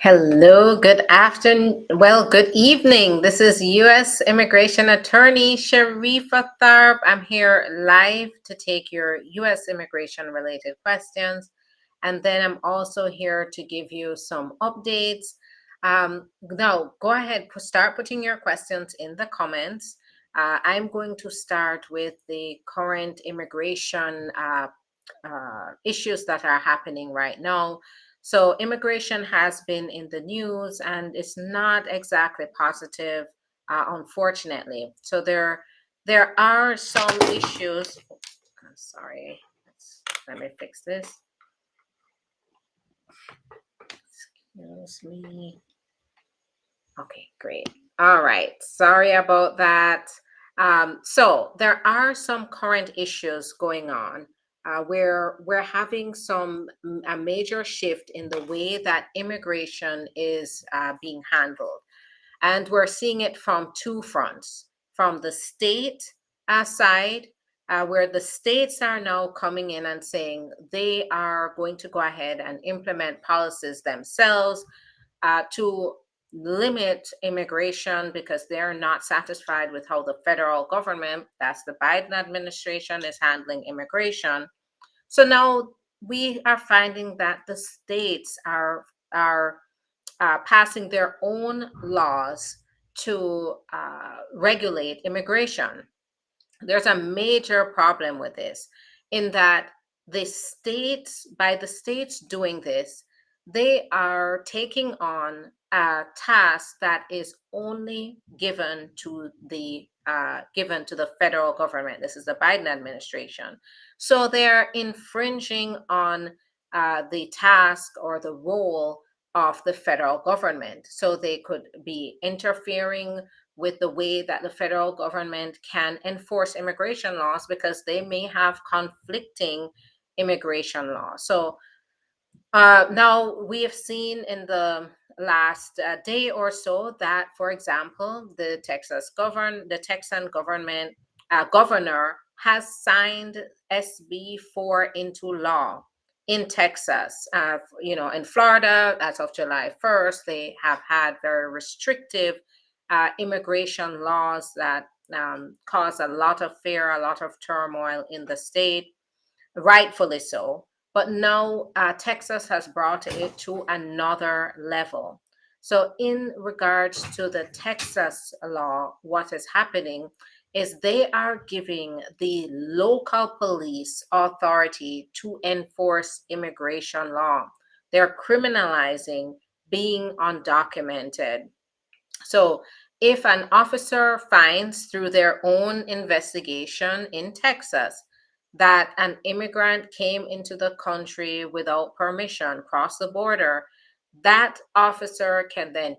Hello, good afternoon. Well, good evening. This is U.S. Immigration Attorney Sharifa Tharpe. I'm here live to take your U.S. immigration related questions. And then I'm also here to give you some updates. Now, go ahead, start putting your questions in the comments. I'm going to start with the current immigration issues that are happening right now. So immigration has been in the news and it's not exactly positive, unfortunately. So there are some issues. I'm sorry. Let me fix this. Excuse me. Okay, great. All right. Sorry about that. So there are some current issues going on where we're having a major shift in the way that immigration is being handled. And we're seeing it from two fronts, from the state side, where the states are now coming in and saying they are going to go ahead and implement policies themselves to limit immigration because they're not satisfied with how the federal government, that's the Biden administration, is handling immigration. So now we are finding that the states are passing their own laws to regulate immigration. There's a major problem with this in that by the states doing this, they are taking on a task that is only given to the federal government. This is the Biden administration. So they're infringing on the task or the role of the federal government. So they could be interfering with the way that the federal government can enforce immigration laws because they may have conflicting immigration laws. So now we have seen in the last day or so that, for example, the Texan government governor has signed SB 4 into law in Texas. In Florida, as of July 1st, they have had very restrictive immigration laws that cause a lot of fear, a lot of turmoil in the state, rightfully so. But now Texas has brought it to another level. So, in regards to the Texas law, what is happening is they are giving the local police authority to enforce immigration law. They're criminalizing being undocumented. So, if an officer finds through their own investigation in Texas that an immigrant came into the country without permission, crossed the border, that officer can then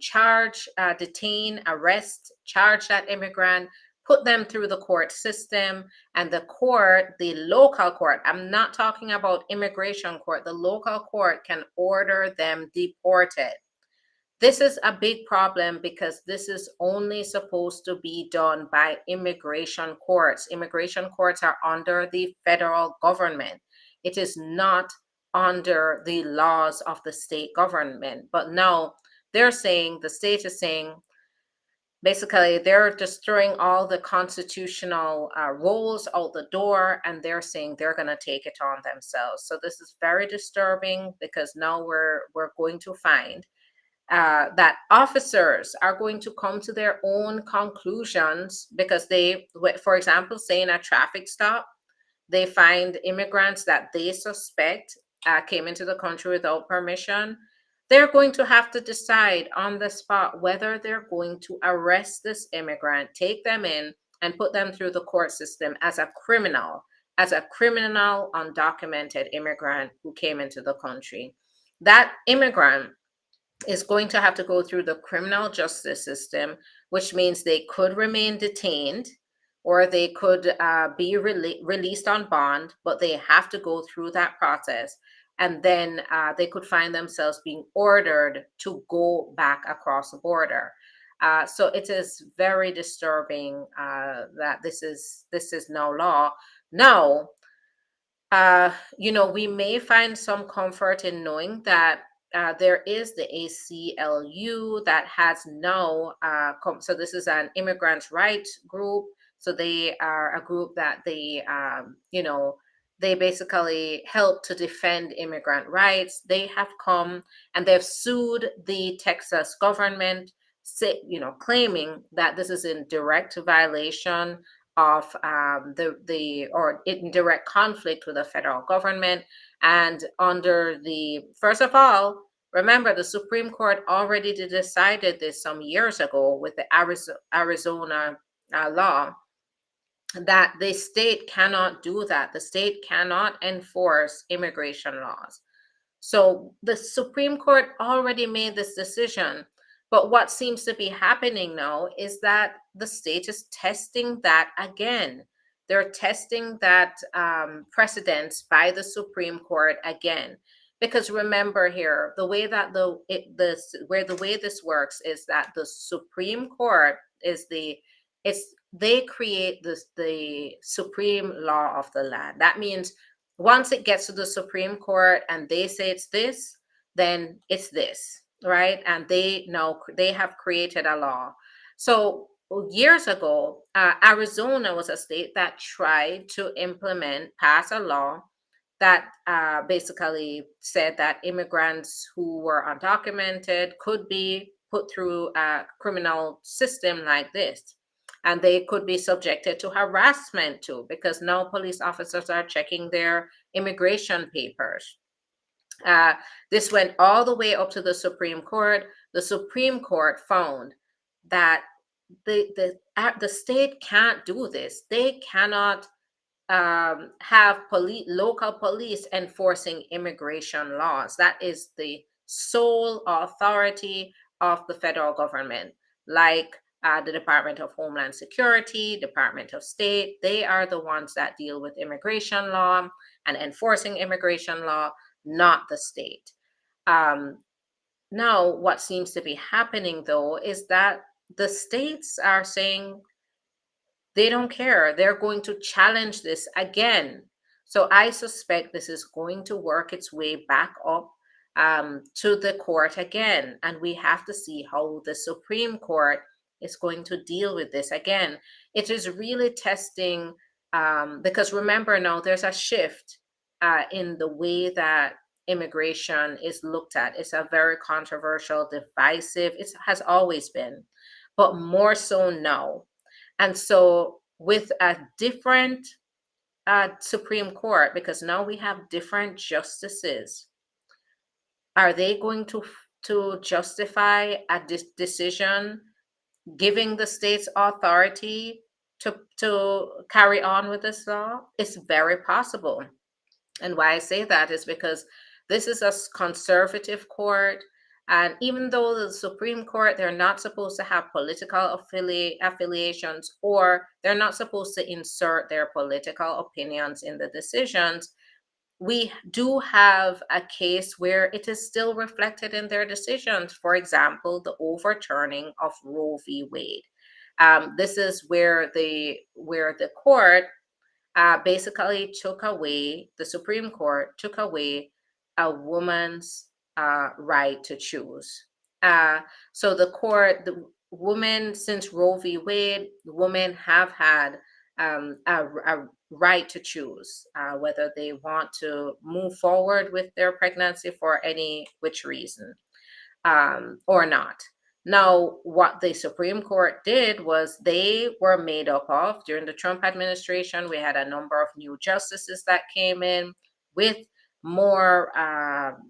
detain, arrest, charge that immigrant, put them through the court system, and the court, the local court, I'm not talking about immigration court, the local court can order them deported. This is a big problem because this is only supposed to be done by immigration courts. Immigration courts are under the federal government. It is not under the laws of the state government. But now the state is saying, basically, they're just throwing all the constitutional rules out the door and they're saying they're going to take it on themselves. So this is very disturbing because now we're going to find that officers are going to come to their own conclusions because for example, say in a traffic stop, they find immigrants that they suspect came into the country without permission. They're going to have to decide on the spot whether they're going to arrest this immigrant, take them in, and put them through the court system as a criminal undocumented immigrant who came into the country. That immigrant is going to have to go through the criminal justice system, which means they could remain detained or they could be released on bond, but they have to go through that process. And then they could find themselves being ordered to go back across the border. So it is very disturbing that this is now law. Now, we may find some comfort in knowing that there is the ACLU that has now, so this is an immigrants' rights group. So they are a group that they basically help to defend immigrant rights. They have come and they've sued the Texas government, claiming that this is in direct violation of or in direct conflict with the federal government. And under first of all, remember the Supreme Court already decided this some years ago with the Arizona law, that the state cannot do that. The state cannot enforce immigration laws. So the Supreme Court already made this decision. But what seems to be happening now is that the state is testing that again. They're testing that precedence by the Supreme Court again. Because remember here, the way that the way this works is that the Supreme Court is they create the supreme law of the land. That means once it gets to the Supreme Court and they say it's this, then it's this, right? And they have created a law. So years ago, Arizona was a state that tried to pass a law that basically said that immigrants who were undocumented could be put through a criminal system like this. And they could be subjected to harassment too, because now police officers are checking their immigration papers. This went all the way up to the Supreme Court. The Supreme Court found that the state can't do this. They cannot have local police enforcing immigration laws. That is the sole authority of the federal government, like the Department of Homeland Security, Department of State. They are the ones that deal with immigration law and enforcing immigration law, not the state. Now, what seems to be happening, though, is that the states are saying they don't care. They're going to challenge this again. So I suspect this is going to work its way back up to the court again. And we have to see how the Supreme Court is going to deal with this again. It is really testing, because remember now, there's a shift in the way that immigration is looked at. It's a very controversial, divisive, it has always been, but more so now. And so with a different Supreme Court, because now we have different justices, are they going to justify a decision giving the states authority to carry on with this law? It's very possible. And why I say that is because this is a conservative court. And even though the Supreme Court, they're not supposed to have political affiliations, or they're not supposed to insert their political opinions in the decisions, we do have a case where it is still reflected in their decisions. For example, the overturning of Roe v. Wade. This is where the court basically the Supreme Court took away a woman's right to choose. So the women, since Roe v. Wade, women have had a right to choose whether they want to move forward with their pregnancy for any which reason or not. Now, what the Supreme Court did was they were made up of, during the Trump administration, we had a number of new justices that came in with more,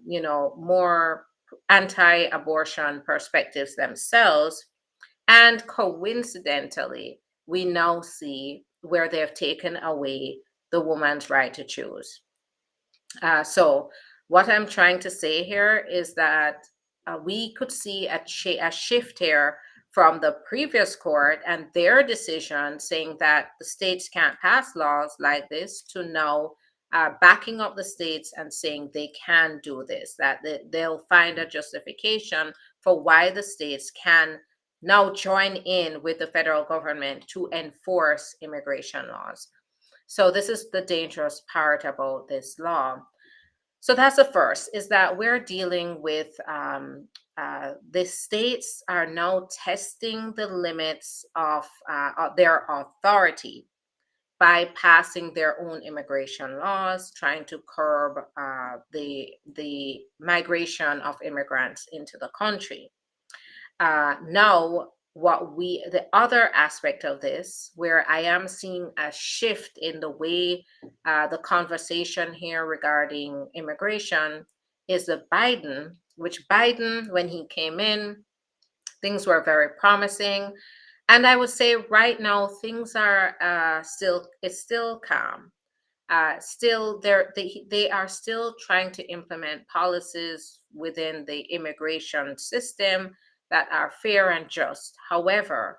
more anti-abortion perspectives themselves. And coincidentally, we now see where they have taken away the woman's right to choose. So what I'm trying to say here is that we could see a shift here from the previous court and their decision saying that the states can't pass laws like this, to now backing up the states and saying they can do this, that they'll find a justification for why the states can now join in with the federal government to enforce immigration laws. So this is the dangerous part about this law. So that's the first, is that we're dealing with the states are now testing the limits of their authority by passing their own immigration laws, trying to curb the migration of immigrants into the country. Now, the other aspect of this, where I am seeing a shift in the way the conversation here regarding immigration, is the Biden, when he came in, things were very promising. And I would say right now things are it's still calm. Still, they are still trying to implement policies within the immigration system that are fair and just. However,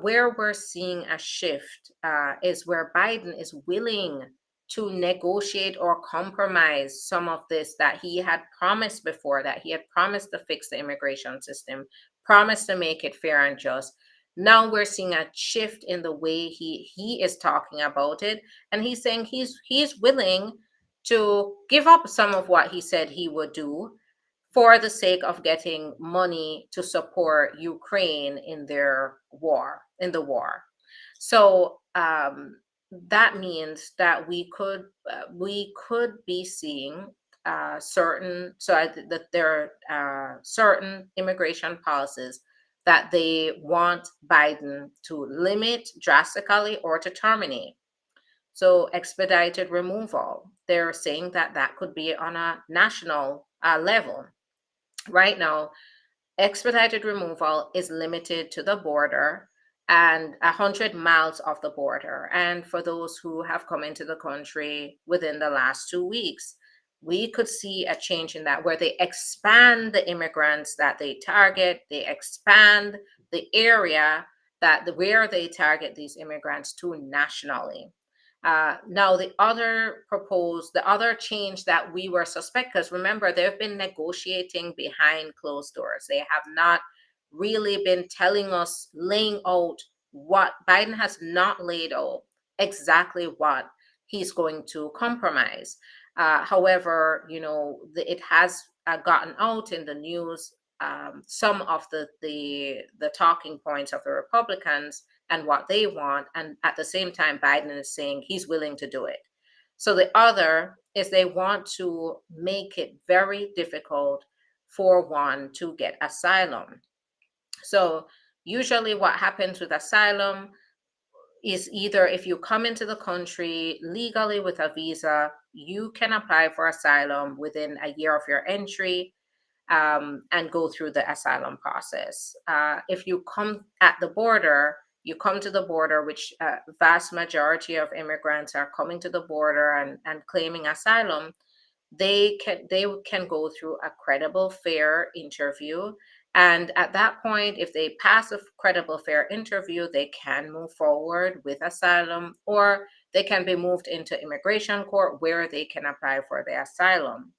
where we're seeing a shift is where Biden is willing to negotiate or compromise some of this that he had promised before, that he had promised to fix the immigration system, promised to make it fair and just. Now we're seeing a shift in the way he is talking about it, and he's saying he's willing to give up some of what he said he would do for the sake of getting money to support Ukraine in the war. So that means that we could be seeing that there are certain immigration policies that they want Biden to limit drastically or to terminate. So expedited removal, they're saying that that could be on a national level. Right now, expedited removal is limited to the border and 100 miles of the border. And for those who have come into the country within the last 2 weeks, we could see a change in that, where they expand the immigrants that they target, they expand the area where they target these immigrants to nationally. Now, the other change that we were suspect, because remember, they've been negotiating behind closed doors. They have not really been telling us, laying out what Biden has not laid out exactly what he's going to compromise. However, it has gotten out in the news, some of the talking points of the Republicans and what they want. And at the same time, Biden is saying he's willing to do it. So the other is they want to make it very difficult for one to get asylum. So usually what happens with asylum is, either if you come into the country legally with a visa, you can apply for asylum within a year of your entry, and go through the asylum process. If you come at the border, you come to the border, which vast majority of immigrants are coming to the border and claiming asylum. They can go through a credible, fair interview. And at that point, if they pass a credible, fair interview, they can move forward with asylum, or they can be moved into immigration court where they can apply for the asylum.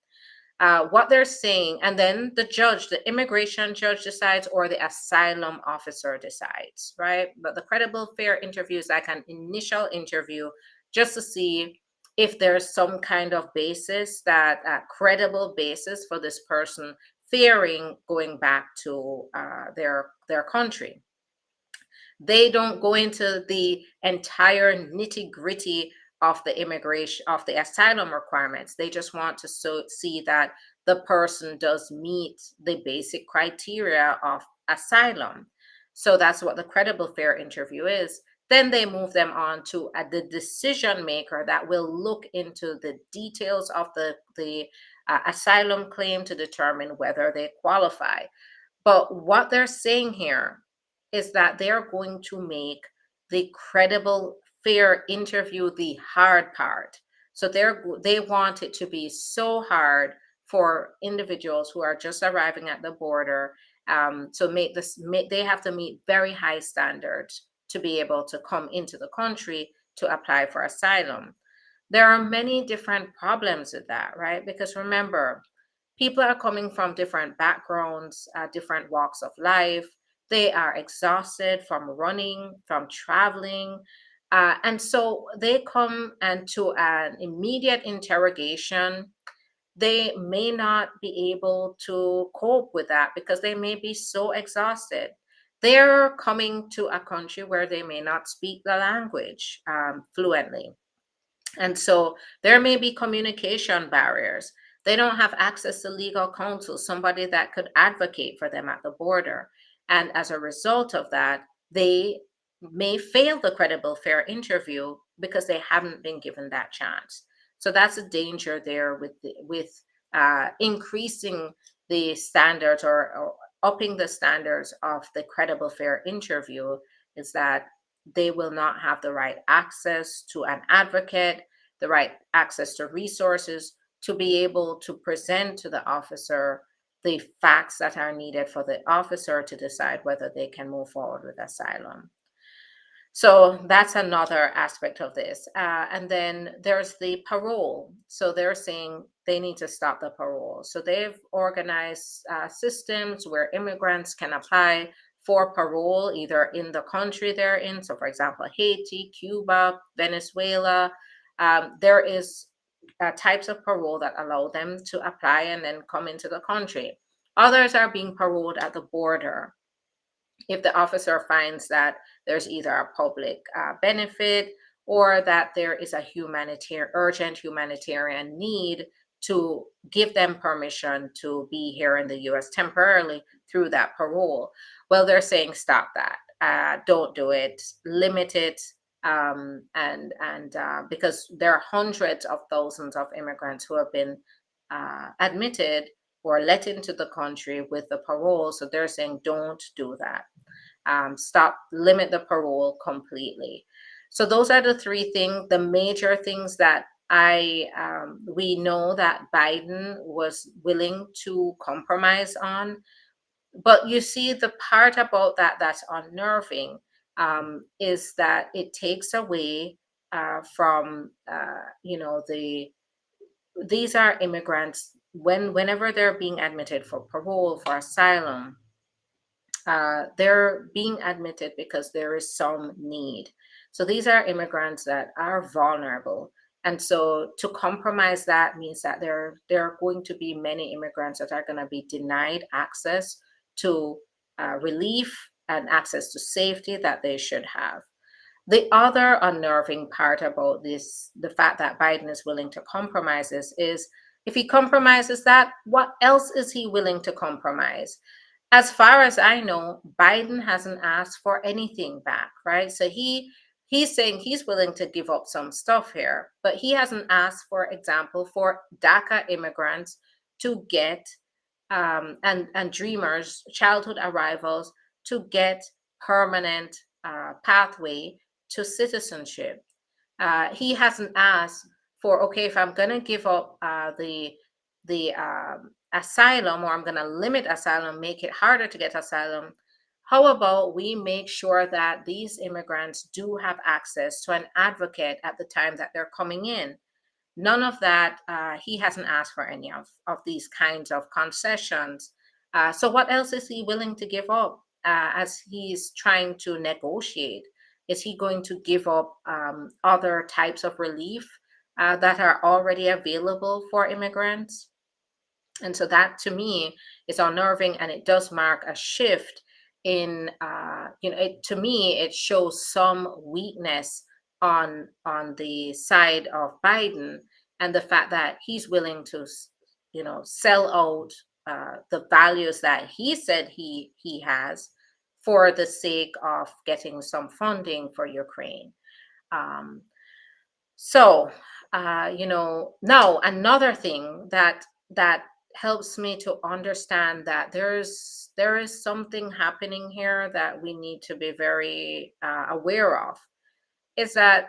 What they're saying, and then the immigration judge decides, or the asylum officer decides, right? But the credible, fair interview is like an initial interview, just to see if there's some kind of basis, that credible basis for this person fearing going back to their country. They don't go into the entire nitty gritty of the asylum requirements. They just want to see that the person does meet the basic criteria of asylum. So that's what the credible, fair interview is. Then they move them on to the decision maker that will look into the details of the asylum claim to determine whether they qualify. But what they're saying here is that they're going to make the credible, fair interview the hard part. So they want it to be so hard for individuals who are just arriving at the border, to they have to meet very high standards to be able to come into the country to apply for asylum. There are many different problems with that, right? Because remember, people are coming from different backgrounds, different walks of life. They are exhausted from running, from traveling. And so they come and to an immediate interrogation. they may not be able to cope with that because they may be so exhausted. They're coming to a country where they may not speak the language fluently. And so there may be communication barriers. They don't have access to legal counsel, somebody that could advocate for them at the border. And as a result of that, they may fail the credible fair interview because they haven't been given that chance. So that's a danger there with increasing the standards or upping the standards of the credible fair interview, is that they will not have the right access to an advocate, the right access to resources to be able to present to the officer the facts that are needed for the officer to decide whether they can move forward with asylum. So that's another aspect of this. And then there's the parole. So they're saying they need to stop the parole. So they've organized systems where immigrants can apply for parole either in the country they're in. So, for example, Haiti, Cuba, Venezuela. There is types of parole that allow them to apply and then come into the country. Others are being paroled at the border if the officer finds that there's either a public benefit or that there is a urgent humanitarian need to give them permission to be here in the U.S. temporarily through that parole. Well, they're saying stop that. Don't do it. Limit it. And because there are hundreds of thousands of immigrants who have been admitted or let into the country with the parole. So they're saying don't do that. Limit the parole completely. So those are the three things, the major things that we know that Biden was willing to compromise on. But you see, the part about that that's unnerving is that it takes away from these are immigrants whenever they're being admitted for parole, for asylum. They're being admitted because there is some need. So these are immigrants that are vulnerable. And so to compromise that means that there are going to be many immigrants that are going to be denied access to relief and access to safety that they should have. The other unnerving part about this, the fact that Biden is willing to compromise this, is if he compromises that, what else is he willing to compromise? As far as I know, Biden hasn't asked for anything back, right? So he's saying he's willing to give up some stuff here, but he hasn't asked, for example, for DACA immigrants to get and dreamers, childhood arrivals, to get permanent pathway to citizenship. He hasn't asked for, okay, if I'm going to give up the asylum, or I'm going to limit asylum, make it harder to get asylum, how about we make sure that these immigrants do have access to an advocate at the time that they're coming in? None of that. He hasn't asked for any of these kinds of concessions. So what else is he willing to give up as he's trying to negotiate? Is he going to give up other types of relief that are already available for immigrants? And so that, to me, is unnerving, and it does mark a shift in, to me, it shows some weakness on the side of Biden, and the fact that he's willing to, sell out the values that he said he has for the sake of getting some funding for Ukraine. Um, so, now another thing that helps me to understand that there is something happening here that we need to be very aware of, is that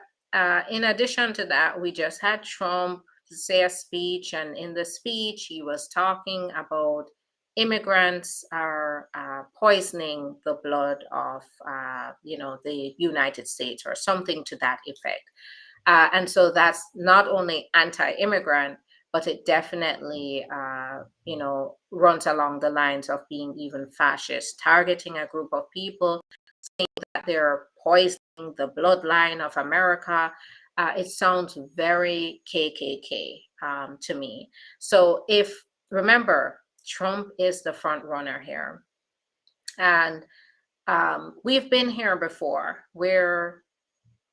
in addition to that, we just had Trump say a speech, and in the speech he was talking about immigrants are poisoning the blood of the United States, or something to that effect. And so that's not only anti-immigrant, but it definitely, runs along the lines of being even fascist, targeting a group of people, saying that they're poisoning the bloodline of America. It sounds very KKK. to me. So if remember, Trump is the front runner here, and we've been here before. Where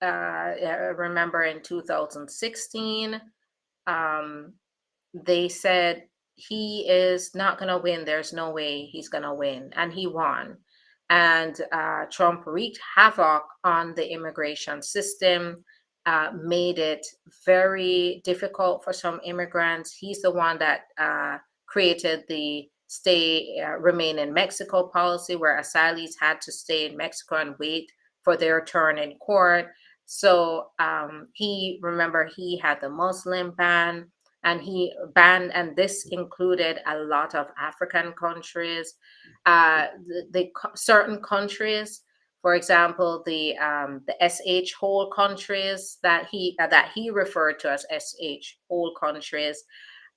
I remember in 2016, um, they said he is not going to win. There's no way he's going to win. And he won. And Trump wreaked havoc on the immigration system, made it very difficult for some immigrants. He's the one that created the remain in Mexico policy, where asylees had to stay in Mexico and wait for their turn in court. So remember, he had the Muslim ban, and he banned, and this included a lot of African countries, certain countries, for example, the SH whole countries that he referred to as SH whole countries.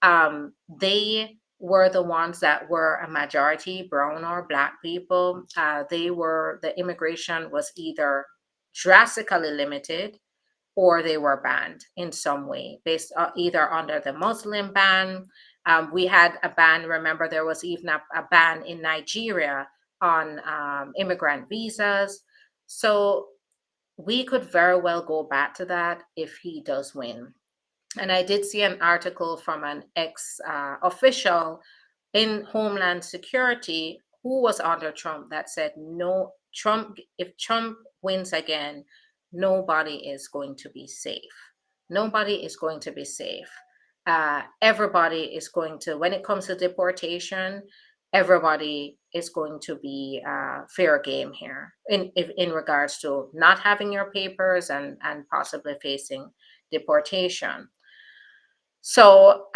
They were the ones that were a majority brown or black people. The immigration was either drastically limited or they were banned in some way, based either under the Muslim ban. We had a ban. Remember, there was even a ban in Nigeria on immigrant visas. So we could very well go back to that if he does win. And I did see an article from an ex official in Homeland Security who was under Trump that said, no, if Trump wins again, nobody is going to be safe. Nobody is going to be safe. Everybody is going to, when it comes to deportation, everybody is going to be fair game here in regards to not having your papers and possibly facing deportation. So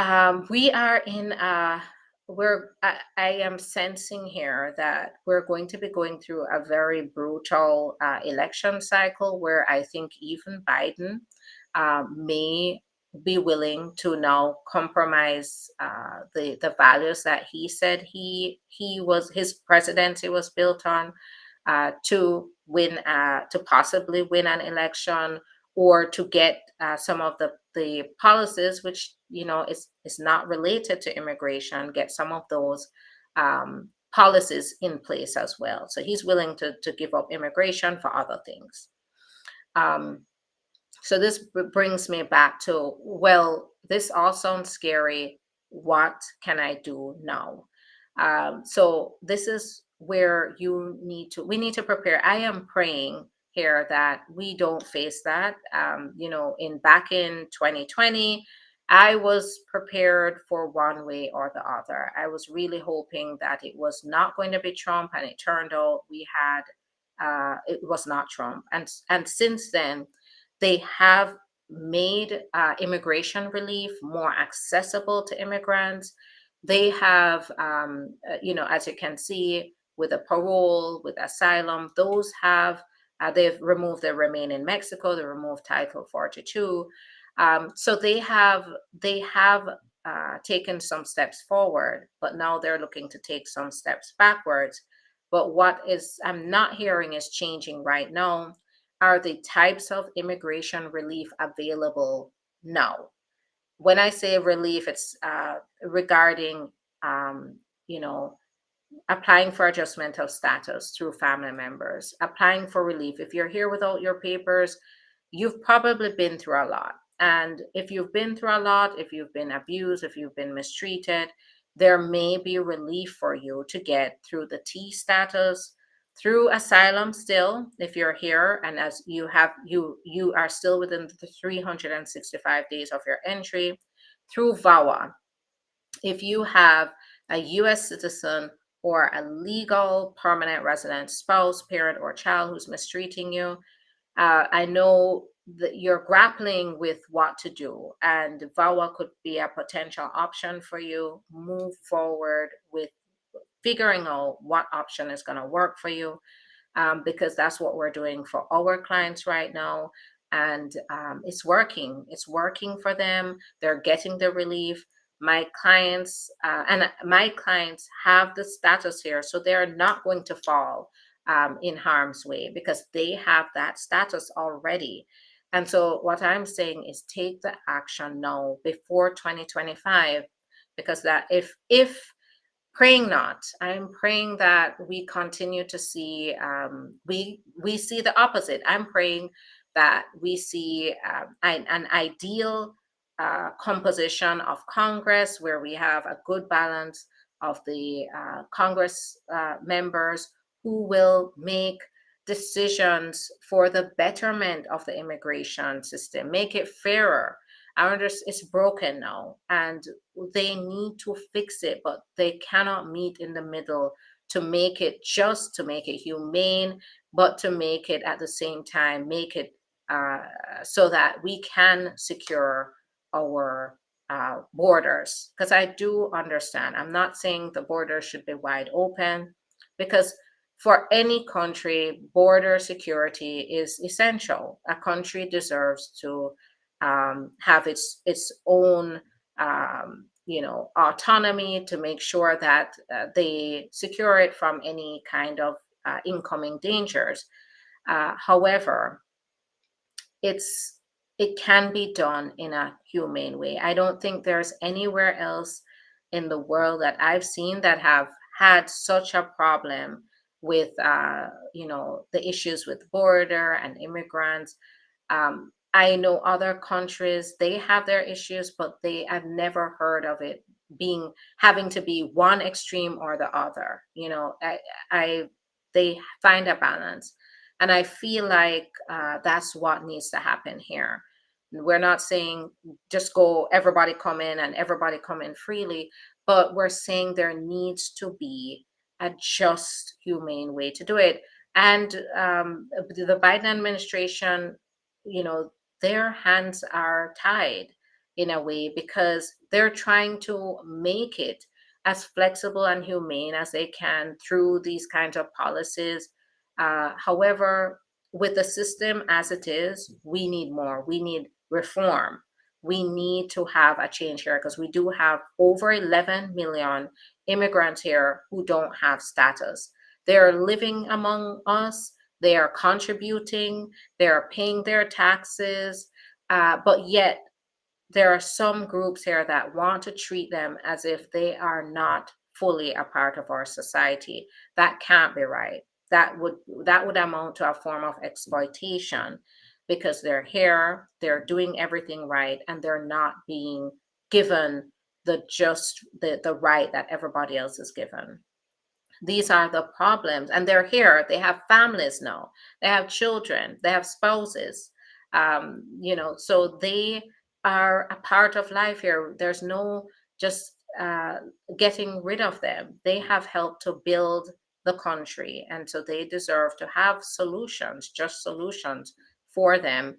we are in I am sensing here that we're going to be going through a very brutal election cycle, where I think even Biden may be willing to now compromise the values that he said his presidency was built on, to possibly win an election, or to get some of the policies, which is not related to immigration, get some of those policies in place as well. So he's willing to give up immigration for other things. So this brings me back to, well, this all sounds scary. What can I do now? So this is where we need to prepare. I am praying here that we don't face that. Back in 2020, I was prepared for one way or the other. I was really hoping that it was not going to be Trump, and it turned out it was not Trump. And since then, they have made immigration relief more accessible to immigrants. They have, as you can see, with a parole, with asylum, they've removed the remain in Mexico, they removed Title 42. So they have taken some steps forward, but now they're looking to take some steps backwards. But what I'm not hearing is changing right now are the types of immigration relief available now. When I say relief, it's regarding, applying for adjustment of status through family members, applying for relief. If you're here without your papers, you've probably been through a lot. And if you've been through a lot, if you've been abused, if you've been mistreated, there may be relief for you to get through the T status, through asylum still, if you're here and as you are still within the 365 days of your entry, through VAWA. If you have a U.S. citizen or a legal permanent resident spouse, parent, or child who's mistreating you, I know that you're grappling with what to do, and VAWA could be a potential option for you. Move forward with figuring out what option is going to work for you, because that's what we're doing for our clients right now. And it's working. It's working for them. They're getting the relief. My clients have the status here, so they're not going to fall in harm's way because they have that status already. And so what I'm saying is take the action now before 2025, because that if praying not, I'm praying that we continue to see we see the opposite. I'm praying that we see an ideal composition of Congress where we have a good balance of the Congress members who will make decisions for the betterment of the immigration system, make it fairer. I understand it's broken now, and they need to fix it, but they cannot meet in the middle to make it just to make it humane, but to make it at the same time make it uh, so that we can secure our borders. Because I do understand, I'm not saying the borders should be wide open, because for any country, border security is essential. A country deserves to have its own autonomy to make sure that they secure it from any kind of incoming dangers. However, it's it can be done in a humane way. I don't think there's anywhere else in the world that I've seen that have had such a problem with the issues with border and immigrants. I know other countries, they have their issues, but I've never heard of it being having to be one extreme or the other. I they find a balance, and I feel like that's what needs to happen here. We're not saying just go everybody come in and everybody come in freely, but we're saying there needs to be a just, humane way to do it. And the Biden administration, you know, their hands are tied in a way because they're trying to make it as flexible and humane as they can through these kinds of policies. However, with the system as it is, we need more. We need reform. We need to have a change here because we do have over 11 million immigrants here who don't have status. They're living among us, they are contributing, they are paying their taxes, but yet there are some groups here that want to treat them as if they are not fully a part of our society. That can't be right. That would amount to a form of exploitation because they're here, they're doing everything right, and they're not being given the right that everybody else is given. These are the problems, and they're here. They have families now, they have children, they have spouses, so they are a part of life here. There's no just getting rid of them. They have helped to build the country, and so they deserve to have solutions, just solutions for them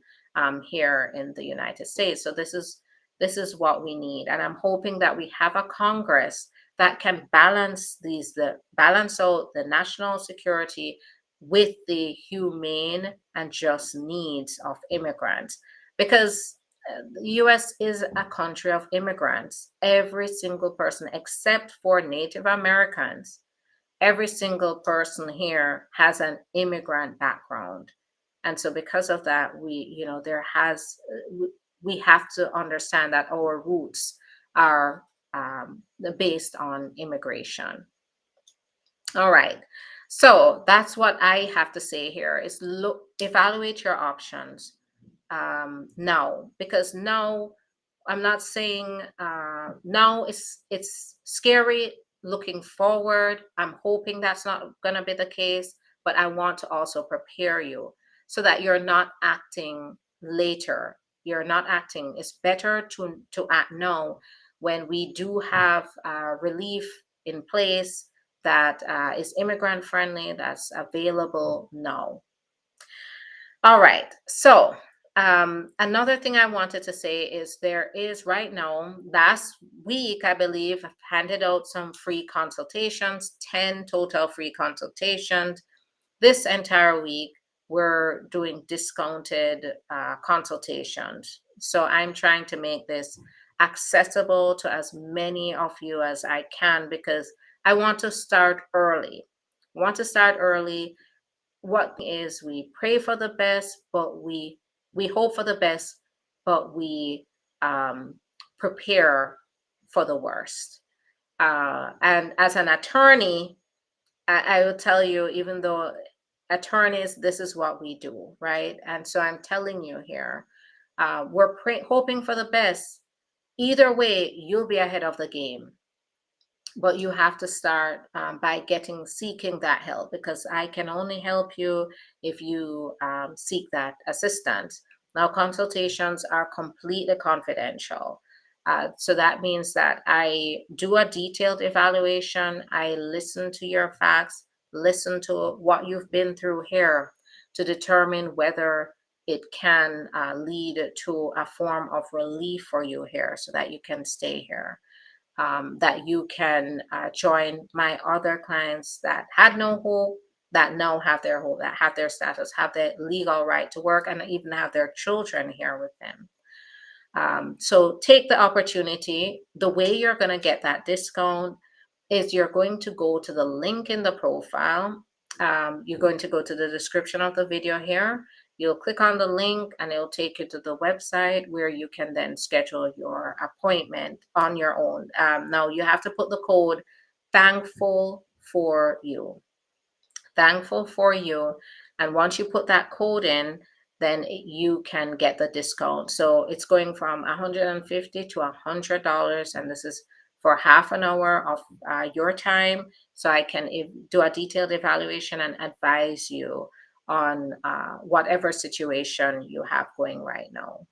here in the United States. So this is what we need, and I'm hoping that we have a Congress that can balance out the national security with the humane and just needs of immigrants, because the US is a country of immigrants. Every single person except for Native Americans, every single person here has an immigrant background. And so because of that, we have to understand that our roots are based on immigration. All right. So that's what I have to say here is evaluate your options now, because now I'm not saying now it's scary looking forward. I'm hoping that's not going to be the case, but I want to also prepare you so that you're not acting later. You're not acting. It's better to act now when we do have relief in place that is immigrant friendly, that's available now. All right. So another thing I wanted to say is there is right now, last week, I believe, I've handed out some free consultations, 10 total free consultations. This entire week, we're doing discounted consultations. So I'm trying to make this accessible to as many of you as I can because I want to start early. I want to start early. What is we pray for the best, but we we hope for the best, but we prepare for the worst. And as an attorney, I will tell you, even though attorneys, this is what we do, right? And so I'm telling you here, we're hoping for the best. Either way, you'll be ahead of the game, but you have to start by seeking that help, because I can only help you if you seek that assistance. Now, consultations are completely confidential. So that means that I do a detailed evaluation. I listen to your facts, listen to what you've been through here to determine whether it can lead to a form of relief for you here so that you can stay here, that you can join my other clients that had no hope, that now have their hope, that have their status, have the legal right to work, and even have their children here with them. So take the opportunity. The way you're going to get that discount is you're going to go to the link in the profile. You're going to go to the description of the video here. You'll click on the link and it'll take you to the website where you can then schedule your appointment on your own. Now you have to put the code thankful for you. Thankful for you. And once you put that code in, then you can get the discount. So it's going from $150 to $100, and this is for half an hour of your time, so I can do a detailed evaluation and advise you on whatever situation you have going right now.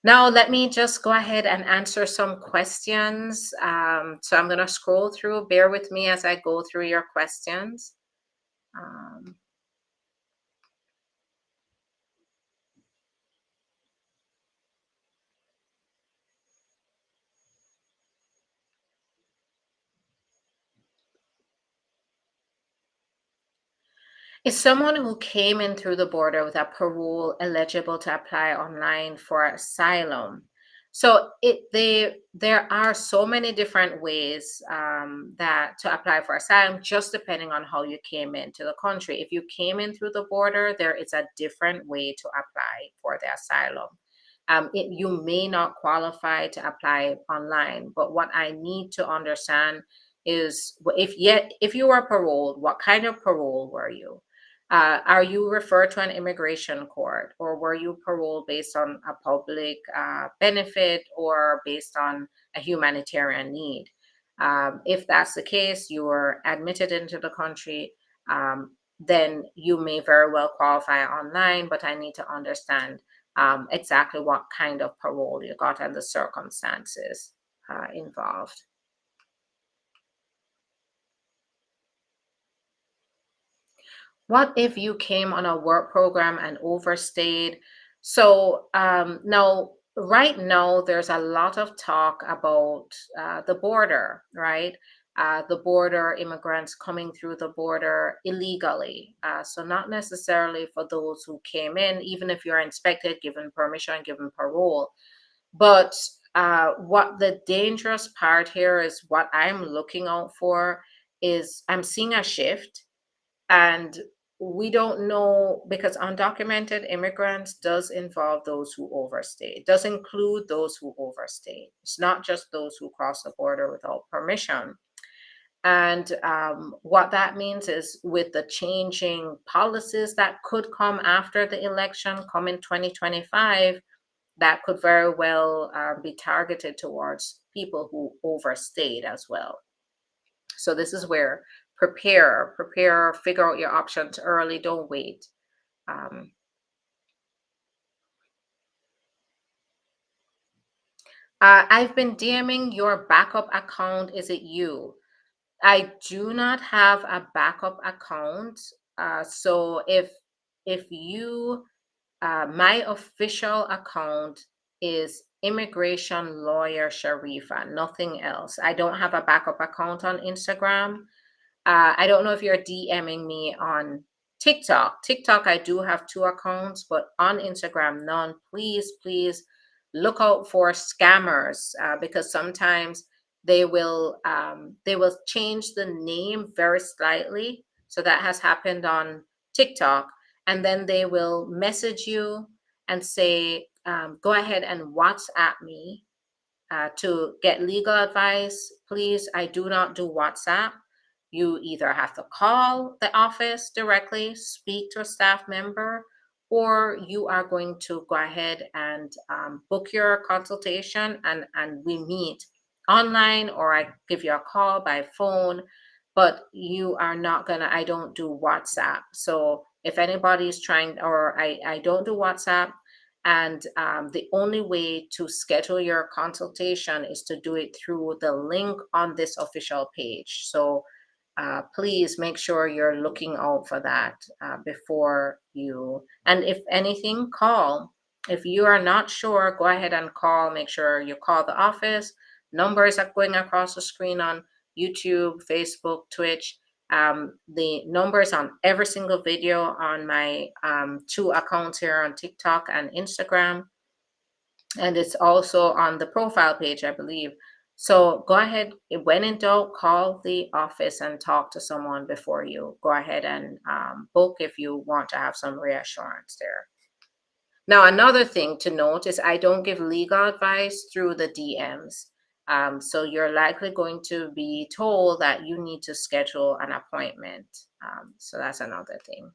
Now, let me just go ahead and answer some questions. So I'm going to scroll through. Bear with me as I go through your questions. Is someone who came in through the border with a parole eligible to apply online for asylum? So there are so many different ways that to apply for asylum, just depending on how you came into the country. If you came in through the border, there is a different way to apply for the asylum. You may not qualify to apply online, but what I need to understand is if you were paroled, what kind of parole were you? Are you referred to an immigration court, or were you paroled based on a public benefit or based on a humanitarian need? If that's the case, you were admitted into the country, then you may very well qualify online, but I need to understand exactly what kind of parole you got and the circumstances involved. What if you came on a work program and overstayed? So now, right now, there's a lot of talk about the border, right? The border, immigrants coming through the border illegally. So not necessarily for those who came in, even if you're inspected, given permission, given parole. But what the dangerous part here is, what I'm looking out for is I'm seeing a shift, and we don't know, because undocumented immigrants does involve those who overstay. It does include those who overstay. It's not just those who cross the border without permission. And what that means is, with the changing policies that could come after the election, come in 2025, that could very well be targeted towards people who overstayed as well. So this is where prepare, figure out your options early, don't wait. I've been DMing your backup account. Is it you? I do not have a backup account. So if you my official account is Immigration Lawyer Sharifa, nothing else. I don't have a backup account on Instagram. I don't know if you're DMing me on TikTok. TikTok, I do have two accounts, but on Instagram, none. Please, please look out for scammers, because sometimes they will change the name very slightly. So that has happened on TikTok, and then they will message you and say, go ahead and WhatsApp me to get legal advice. Please, I do not do WhatsApp. You either have to call the office directly, speak to a staff member, or you are going to go ahead and book your consultation, and we meet online, or I give you a call by phone. But you are not gonna, I don't do WhatsApp. So if anybody's trying, or I don't do WhatsApp, and the only way to schedule your consultation is to do it through the link on this official page. So please make sure you're looking out for that before you, and if anything, call. If you are not sure, go ahead and call. Make sure you call the office. Numbers are going across the screen on YouTube, Facebook, Twitch. The numbers on every single video on my 2 accounts here on TikTok and Instagram. And it's also on the profile page, I believe. So go ahead, when in doubt, call the office and talk to someone before you go ahead and book, if you want to have some reassurance there. Now, another thing to note is I don't give legal advice through the DMs. So you're likely going to be told that you need to schedule an appointment. So that's another thing.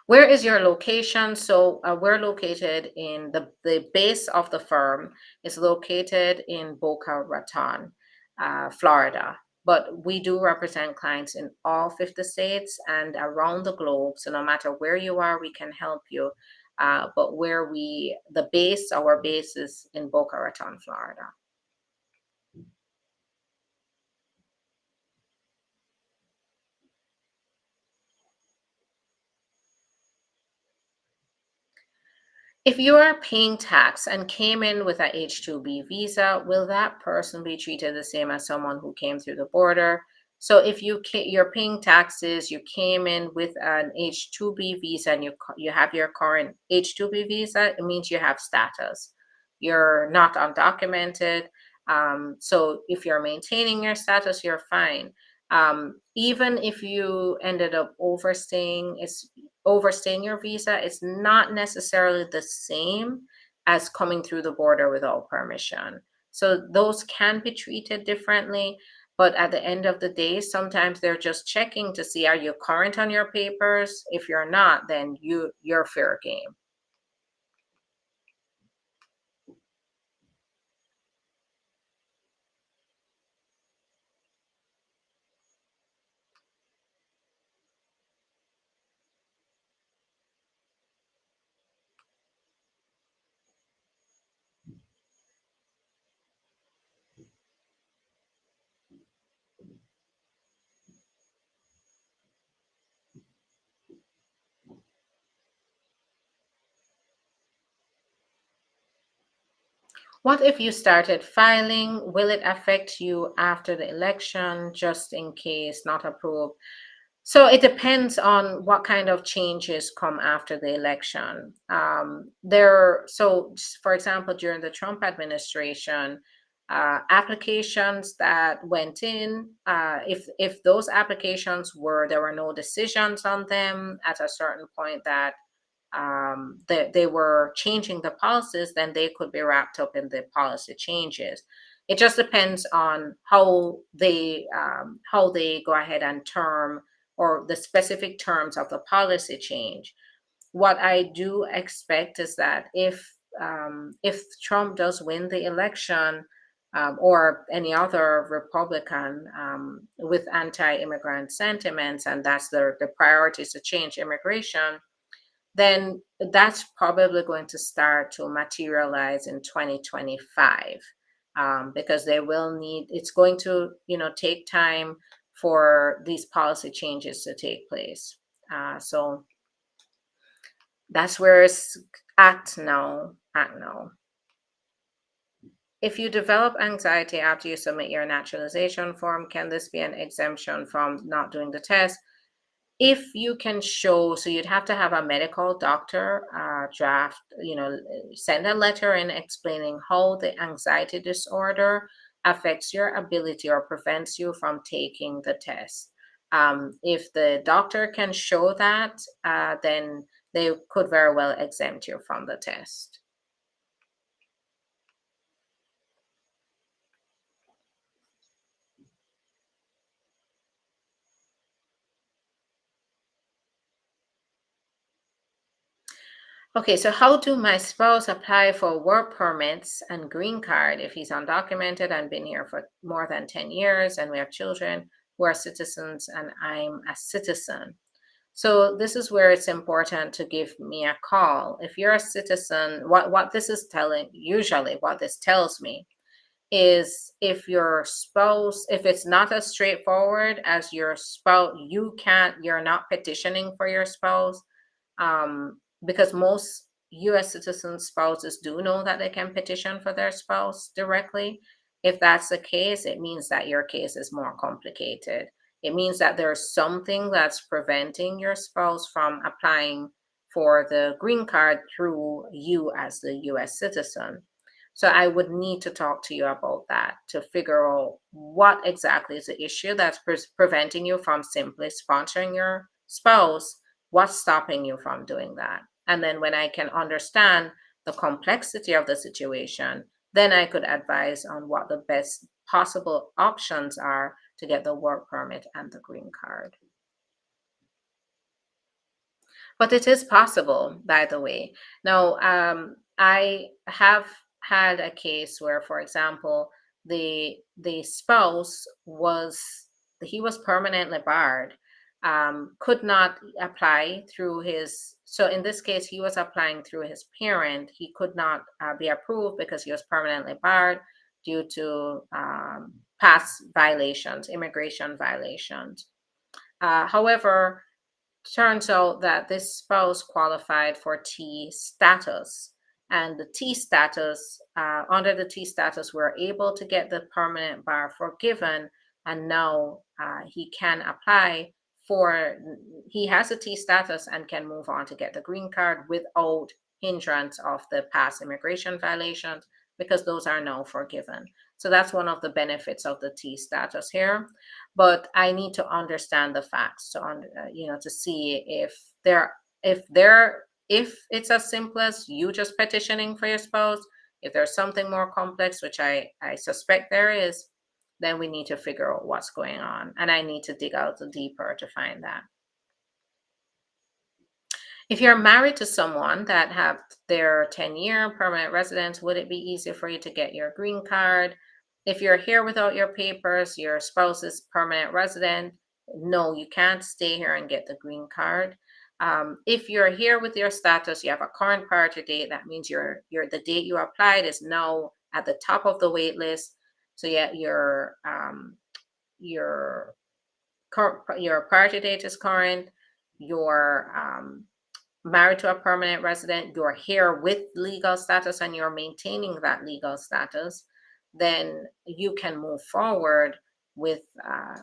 Where is your location? So we're located in the base of the firm is located in Boca Raton, Florida. But we do represent clients in all 50 states and around the globe. So no matter where you are, we can help you. But our base is in Boca Raton, Florida. If you are paying tax and came in with a H-2B visa, will that person be treated the same as someone who came through the border? So if you're paying taxes, you came in with an H-2B visa, and you have your current H-2B visa, it means you have status. You're not undocumented. So if you're maintaining your status, you're fine. Even if you ended up overstaying your visa, it's not necessarily the same as coming through the border without permission. So those can be treated differently. But at the end of the day, sometimes they're just checking to see, are you current on your papers? If you're not, then you're fair game. What if you started filing? Will it affect you after the election, just in case not approved? So it depends on what kind of changes come after the election. For example, during the Trump administration, applications that went in, if those applications there were no decisions on them at a certain point that they were changing the policies, then they could be wrapped up in the policy changes. It just depends on how they go ahead and term, or the specific terms of the policy change. What I do expect is that if Trump does win the election, or any other Republican with anti-immigrant sentiments, and that's the priorities to change immigration, then that's probably going to start to materialize in 2025, because it's going to take time for these policy changes to take place. So that's where it's at now. If you develop anxiety after you submit your naturalization form, can this be an exemption from not doing the test? If you can show, so you'd have to have a medical doctor send a letter in explaining how the anxiety disorder affects your ability or prevents you from taking the test. If the doctor can show that, then they could very well exempt you from the test. Okay, so how do my spouse apply for work permits and green card if he's undocumented and been here for more than 10 years and we have children who are citizens and I'm a citizen? So this is where it's important to give me a call. If you're a citizen, what this is telling, usually what this tells me is if your spouse, if it's not as straightforward as your spouse, you're not petitioning for your spouse, because most US citizen spouses do know that they can petition for their spouse directly. If that's the case, it means that your case is more complicated. It means that there's something that's preventing your spouse from applying for the green card through you as the US citizen. So I would need to talk to you about that to figure out what exactly is the issue that's preventing you from simply sponsoring your spouse. What's stopping you from doing that? And then when I can understand the complexity of the situation, then I could advise on what the best possible options are to get the work permit and the green card. But it is possible, by the way. Now, I have had a case where, for example, the spouse was he was permanently barred, could not apply through his. So in this case, he was applying through his parent. He could not be approved because he was permanently barred due to past violations, immigration violations. However, turns out that this spouse qualified for T status. And the T status, under the T status, we're able to get the permanent bar forgiven. And now he can apply for, he has a T status and can move on to get the green card without hindrance of the past immigration violations because those are now forgiven. So that's one of the benefits of the T status here, but I need to understand the facts to to see if it's as simple as you just petitioning for your spouse. If there's something more complex, which I suspect there is, then we need to figure out what's going on, and I need to dig out deeper to find that. If you're married to someone that have their 10-year permanent residence, would it be easier for you to get your green card? If you're here without your papers, your spouse is permanent resident, no, you can't stay here and get the green card. If you're here with your status, you have a current priority date, that means the date you applied is now at the top of the wait list. So yeah, your your priority date is current. Your married to a permanent resident, you're here with legal status and you're maintaining that legal status, then you can move forward with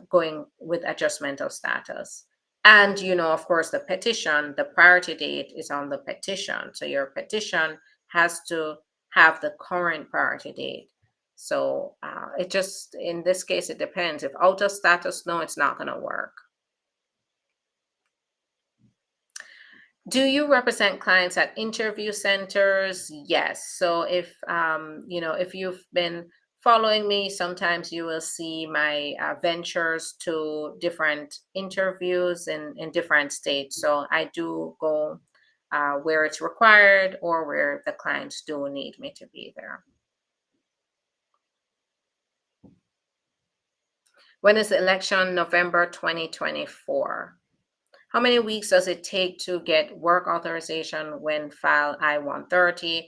going with adjustment of status. And, of course, the priority date is on the petition. So your petition has to have the current priority date. So in this case, it depends. If out of status, no, it's not going to work. Do you represent clients at interview centers? Yes. So if you've been following me, sometimes you will see my ventures to different interviews in different states. So I do go where it's required or where the clients do need me to be there. When is the election? November 2024. How many weeks does it take to get work authorization when file I-130?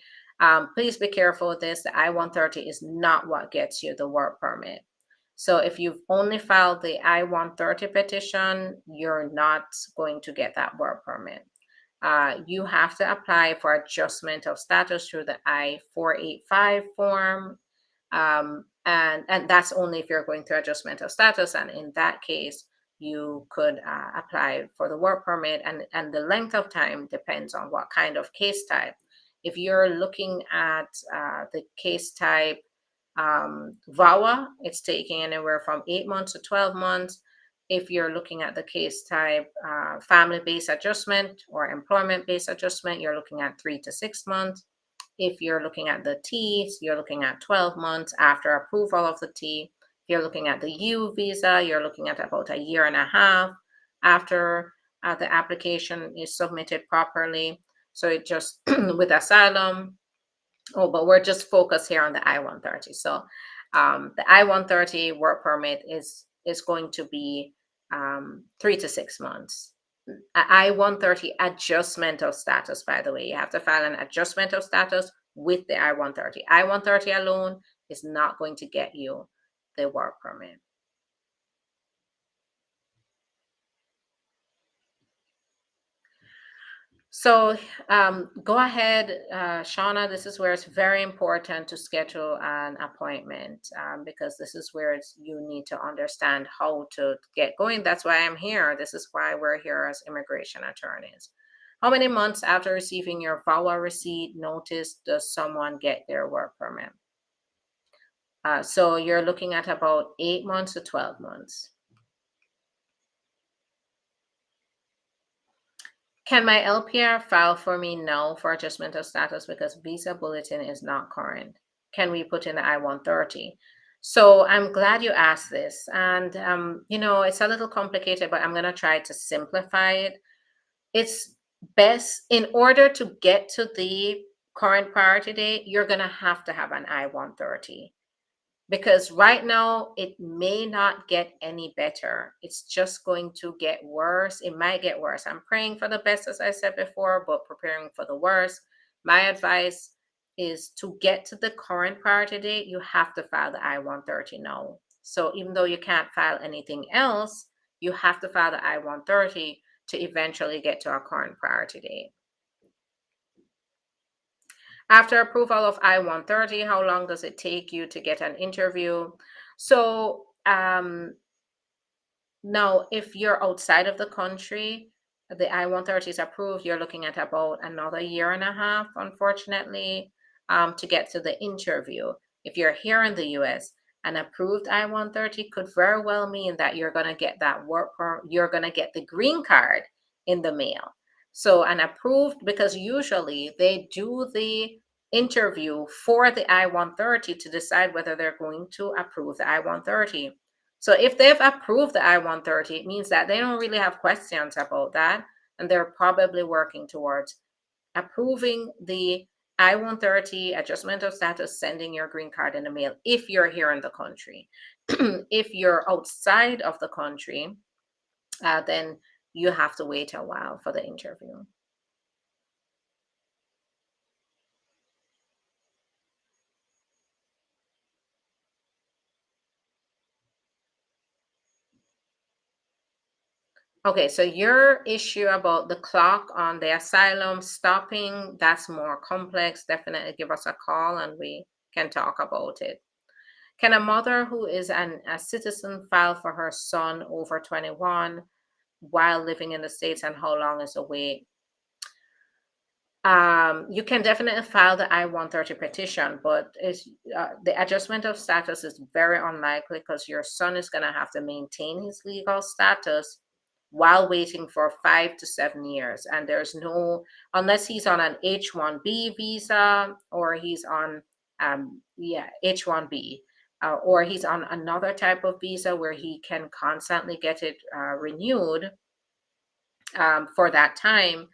Please be careful with this. The I-130 is not what gets you the work permit. So if you've only filed the I-130 petition, you're not going to get that work permit. You have to apply for adjustment of status through the I-485 form. And that's only if you're going through adjustment of status. And in that case, you could apply for the work permit, and the length of time depends on what kind of case type. If you're looking at the case type VAWA, it's taking anywhere from 8 months to 12 months. If you're looking at the case type, family-based adjustment or employment-based adjustment, you're looking at 3 to 6 months. If you're looking at the T, you're looking at 12 months after approval of the T. If you're looking at the U visa, you're looking at about a year and a half after the application is submitted properly. So it just, with asylum, but we're just focused here on the I-130. So the I-130 work permit is going to be 3 to 6 months. I-130 adjustment of status, by the way. You have to file an adjustment of status with the I-130. I-130 alone is not going to get you the work permit. So go ahead, Shauna. This is where it's very important to schedule an appointment because this is where you need to understand how to get going. That's why I'm here. This is why we're here as immigration attorneys. How many months after receiving your VAWA receipt notice does someone get their work permit? So you're looking at about 8 months to 12 months. Can my LPR file for me now for adjustment of status because visa bulletin is not current? Can we put in the I-130? So I'm glad you asked this. And, it's a little complicated, but I'm going to try to simplify it. It's best, in order to get to the current priority date, you're going to have an I-130. Because right now it may not get any better. It's just going to get worse. It might get worse. I'm praying for the best, as I said before, but preparing for the worst. My advice is to get to the current priority date, you have to file the I-130 now. So even though you can't file anything else, you have to file the I-130 to eventually get to our current priority date. After approval of I-130, how long does it take you to get an interview? So now, if you're outside of the country, the I-130 is approved, you're looking at about another year and a half, unfortunately, to get to the interview. If you're here in the US, an approved I-130 could very well mean that you're going to get that work permit, you're going to get the green card in the mail. So an approved, because usually they do the interview for the I-130 to decide whether they're going to approve the I-130. So if they've approved the I-130, it means that they don't really have questions about that, and they're probably working towards approving the I-130 adjustment of status, sending your green card in the mail if you're here in the country. If you're outside of the country, then you have to wait a while for the interview. Okay, so your issue about the clock on the asylum stopping, that's more complex. Definitely give us a call and we can talk about it. Can a mother who is a citizen file for her son over 21 while living in the States, and how long is the wait? You can definitely file the I-130 petition, but the adjustment of status is very unlikely because your son is going to have to maintain his legal status while waiting for 5 to 7 years. And there's no, unless he's on an H-1B visa or he's on, H-1B, or he's on another type of visa where he can constantly get it renewed for that time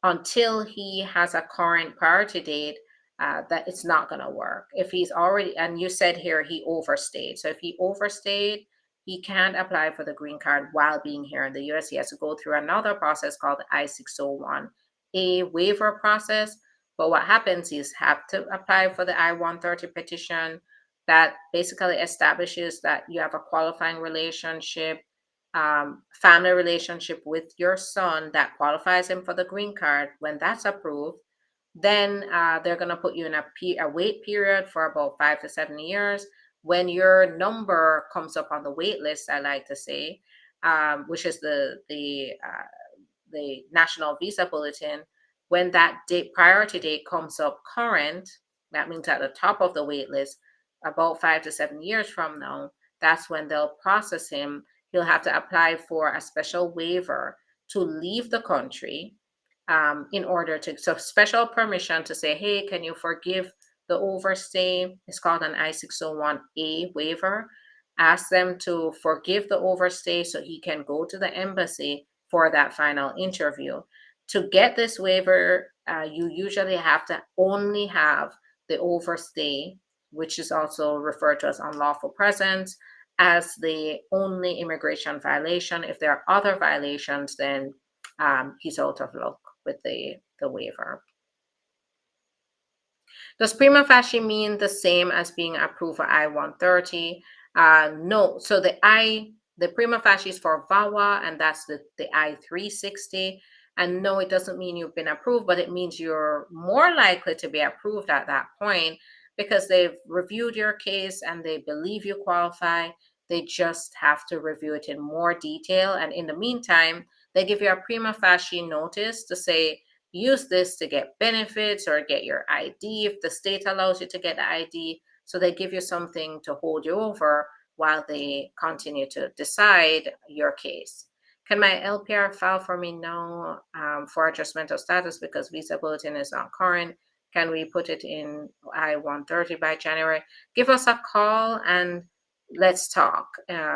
until he has a current priority date, that it's not going to work. If he's already, and you said here he overstayed. So if he overstayed, he can't apply for the green card while being here in the US. He has to go through another process called the I-601A waiver process. But what happens is have to apply for the I-130 petition that basically establishes that you have a qualifying relationship, family relationship with your son that qualifies him for the green card. When that's approved, then they're going to put you in a wait period for about 5 to 7 years. When your number comes up on the wait list, I like to say, which is the national visa bulletin, when that priority date comes up current, that means at the top of the wait list, about 5 to 7 years from now, that's when they'll process him. he'll have to apply for a special waiver to leave the country, in order to, so special permission to say, hey, can you forgive the overstay? It's called an I-601A waiver. Ask them to forgive the overstay so he can go to the embassy for that final interview. To get this waiver, you usually have to only have the overstay, which is also referred to as unlawful presence, as the only immigration violation. If there are other violations, then he's out of luck with the waiver. Does prima facie mean the same as being approved for I-130? No. So the prima facie is for VAWA, and that's the I-360. And no, it doesn't mean you've been approved, but it means you're more likely to be approved at that point because they've reviewed your case and they believe you qualify. They just have to review it in more detail. And in the meantime, they give you a prima facie notice to say, use this to get benefits or get your ID if the state allows you to get the ID. So they give you something to hold you over while they continue to decide your case. Can my LPR file for me now for adjustment of status because visa bulletin is not current? Can we put it in I-130 by January? Give us a call and let's talk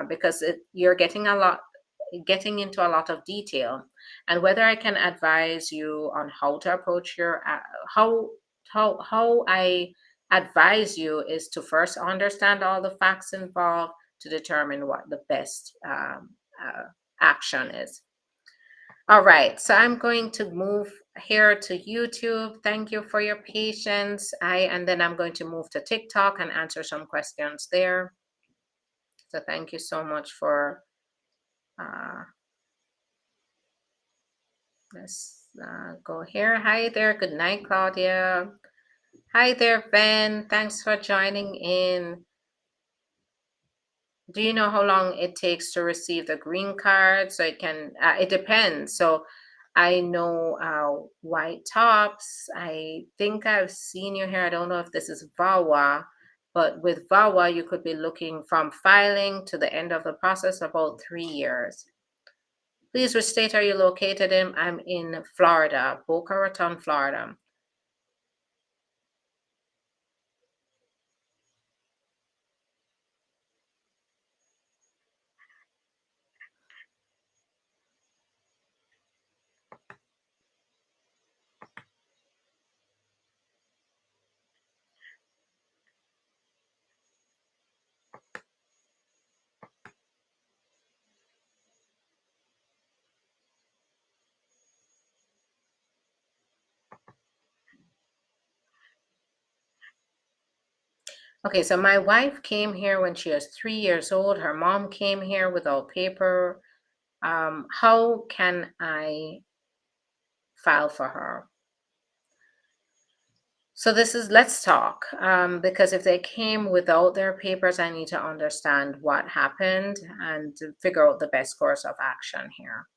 because you're getting into a lot of detail, and whether I can advise you on how to approach your how I advise you is to first understand all the facts involved to determine what the best action is. All right, so I'm going to move here to YouTube. Thank you for your patience. And then I'm going to move to TikTok and answer some questions there. So thank you so much for let's go here. Hi there. Good night, Claudia. Hi there, Ben. Thanks for joining in. Do you know how long it takes to receive the green card? So it depends. So I know White Tops. I think I've seen you here. I don't know if this is VAWA, but with VAWA, you could be looking from filing to the end of the process about 3 years. Please, which state are you located in? I'm in Florida, Boca Raton, Florida. Okay, so my wife came here when she was 3 years old. Her mom came here without paper. How can I file for her? So let's talk, because if they came without their papers, I need to understand what happened and to figure out the best course of action here.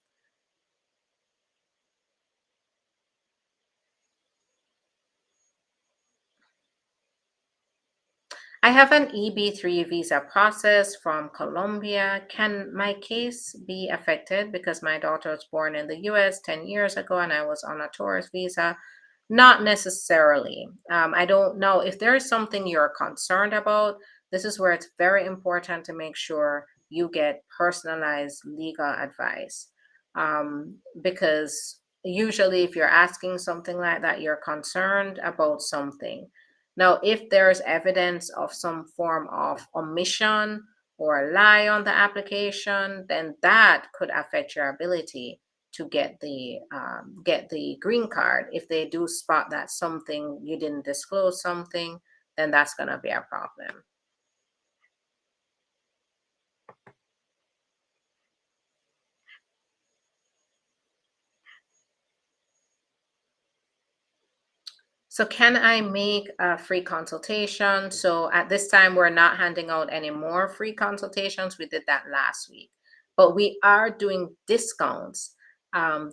I have an EB3 visa process from Colombia. Can my case be affected because my daughter was born in the US 10 years ago and I was on a tourist visa? Not necessarily. I don't know. If there is something you're concerned about, this is where it's very important to make sure you get personalized legal advice. Because usually, if you're asking something like that, you're concerned about something. Now, if there's evidence of some form of omission or a lie on the application, then that could affect your ability to get the green card. If they do spot that something you didn't disclose something, then that's going to be a problem. So can I make a free consultation? So at this time, we're not handing out any more free consultations. We did that last week, but we are doing discounts.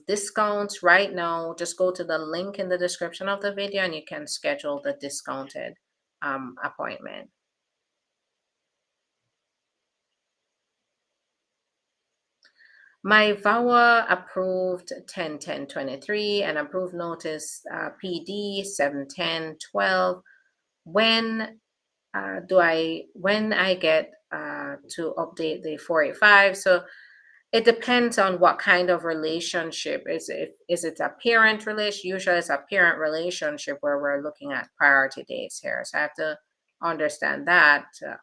Discounts right now, just go to the link in the description of the video and you can schedule the discounted appointment. My VAWA approved 10/10/23 and approved notice PD 7/10/12. When when I get to update the 485? So it depends on what kind of relationship. Is it a parent relation? Usually it's a parent relationship where we're looking at priority dates here. So I have to understand that to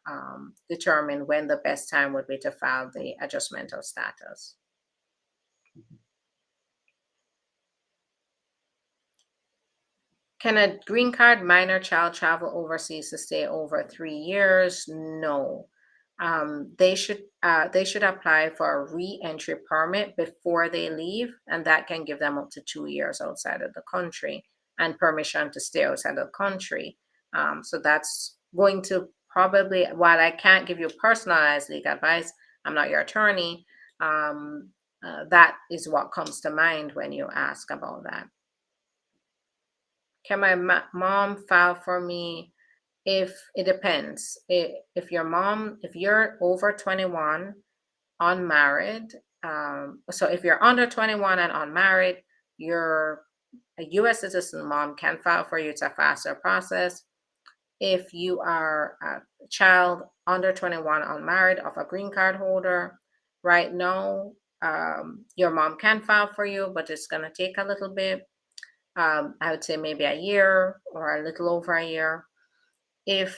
determine when the best time would be to file the adjustment of status. Can a green card minor child travel overseas to stay over 3 years? No. They should apply for a re-entry permit before they leave, and that can give them up to 2 years outside of the country and permission to stay outside of the country. So that's going to probably, while I can't give you personalized legal advice, I'm not your attorney. That is what comes to mind when you ask about that. Can my mom file for me? If it depends. If your mom, if you're over 21, unmarried, so if you're under 21 and unmarried, you're a U.S. citizen, mom can file for you. It's a faster process. If you are a child under 21, unmarried, of a green card holder, right now, your mom can file for you, but it's going to take a little bit. I would say maybe a year or a little over a year. If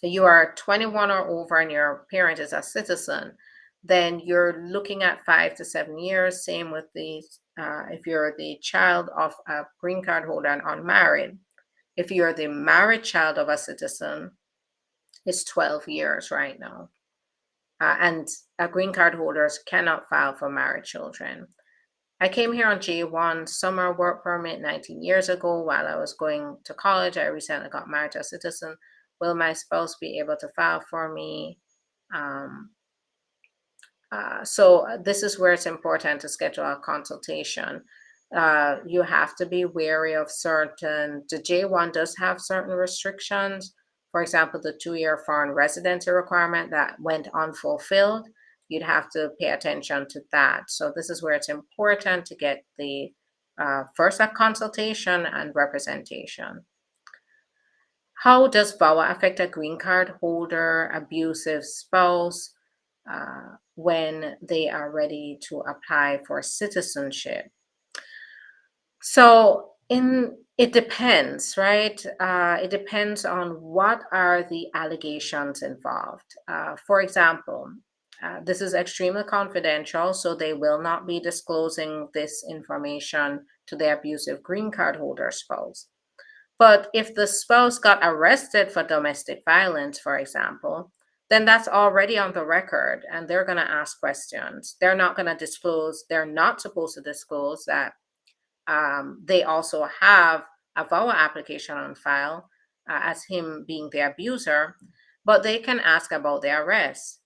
you are 21 or over and your parent is a citizen, then you're looking at 5 to 7 years. Same with the if you're the child of a green card holder and unmarried. If you're the married child of a citizen, it's 12 years right now. And green card holders cannot file for married children. I came here on J1 summer work permit 19 years ago while I was going to college. I recently got married to a citizen. Will my spouse be able to file for me? Um, so this is where it's important to schedule a consultation. You have to be wary of the J1 does have certain restrictions. For example, the 2-year foreign residency requirement that went unfulfilled. You'd have to pay attention to that. So this is where it's important to get the first a consultation and representation. How does VAWA affect a green card holder, abusive spouse, when they are ready to apply for citizenship? So it depends, right? It depends on what are the allegations involved. For example, this is extremely confidential, so they will not be disclosing this information to the abusive green card holder spouse. But if the spouse got arrested for domestic violence, for example, then that's already on the record and they're going to ask questions. They're not going to disclose, they're not supposed to disclose that they also have a VAWA application on file as him being the abuser, but they can ask about the arrest.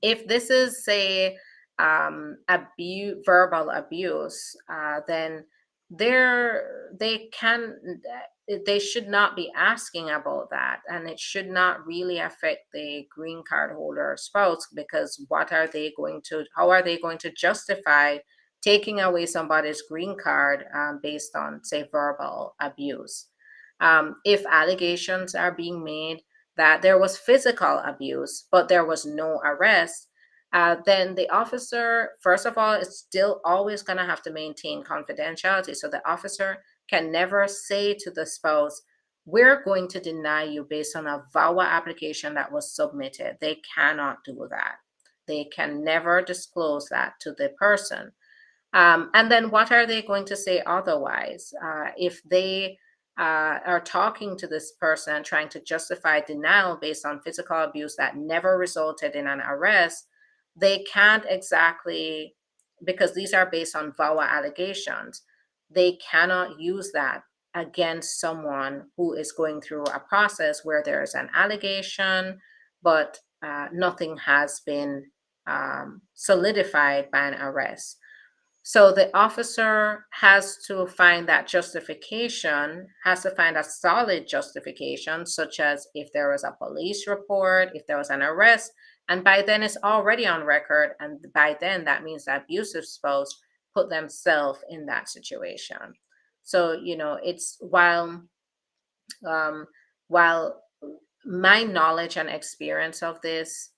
If this is, say, verbal abuse, then they can they should not be asking about that, and it should not really affect the green card holder spouse, because how are they going to justify taking away somebody's green card based on, say, verbal abuse? If allegations are being made that there was physical abuse, but there was no arrest, then the officer, first of all, is still always going to have to maintain confidentiality. So the officer can never say to the spouse, we're going to deny you based on a VAWA application that was submitted. They cannot do that. They can never disclose that to the person. And then what are they going to say otherwise? If they are talking to this person and trying to justify denial based on physical abuse that never resulted in an arrest, they can't exactly, because these are based on VAWA allegations, they cannot use that against someone who is going through a process where there's an allegation, but nothing has been solidified by an arrest. So the officer has to find that justification, has to find a solid justification, such as if there was a police report, if there was an arrest, And by then it's already on record. And by then that means the abusive spouse put themselves in that situation. So, it's um, while my knowledge and experience of this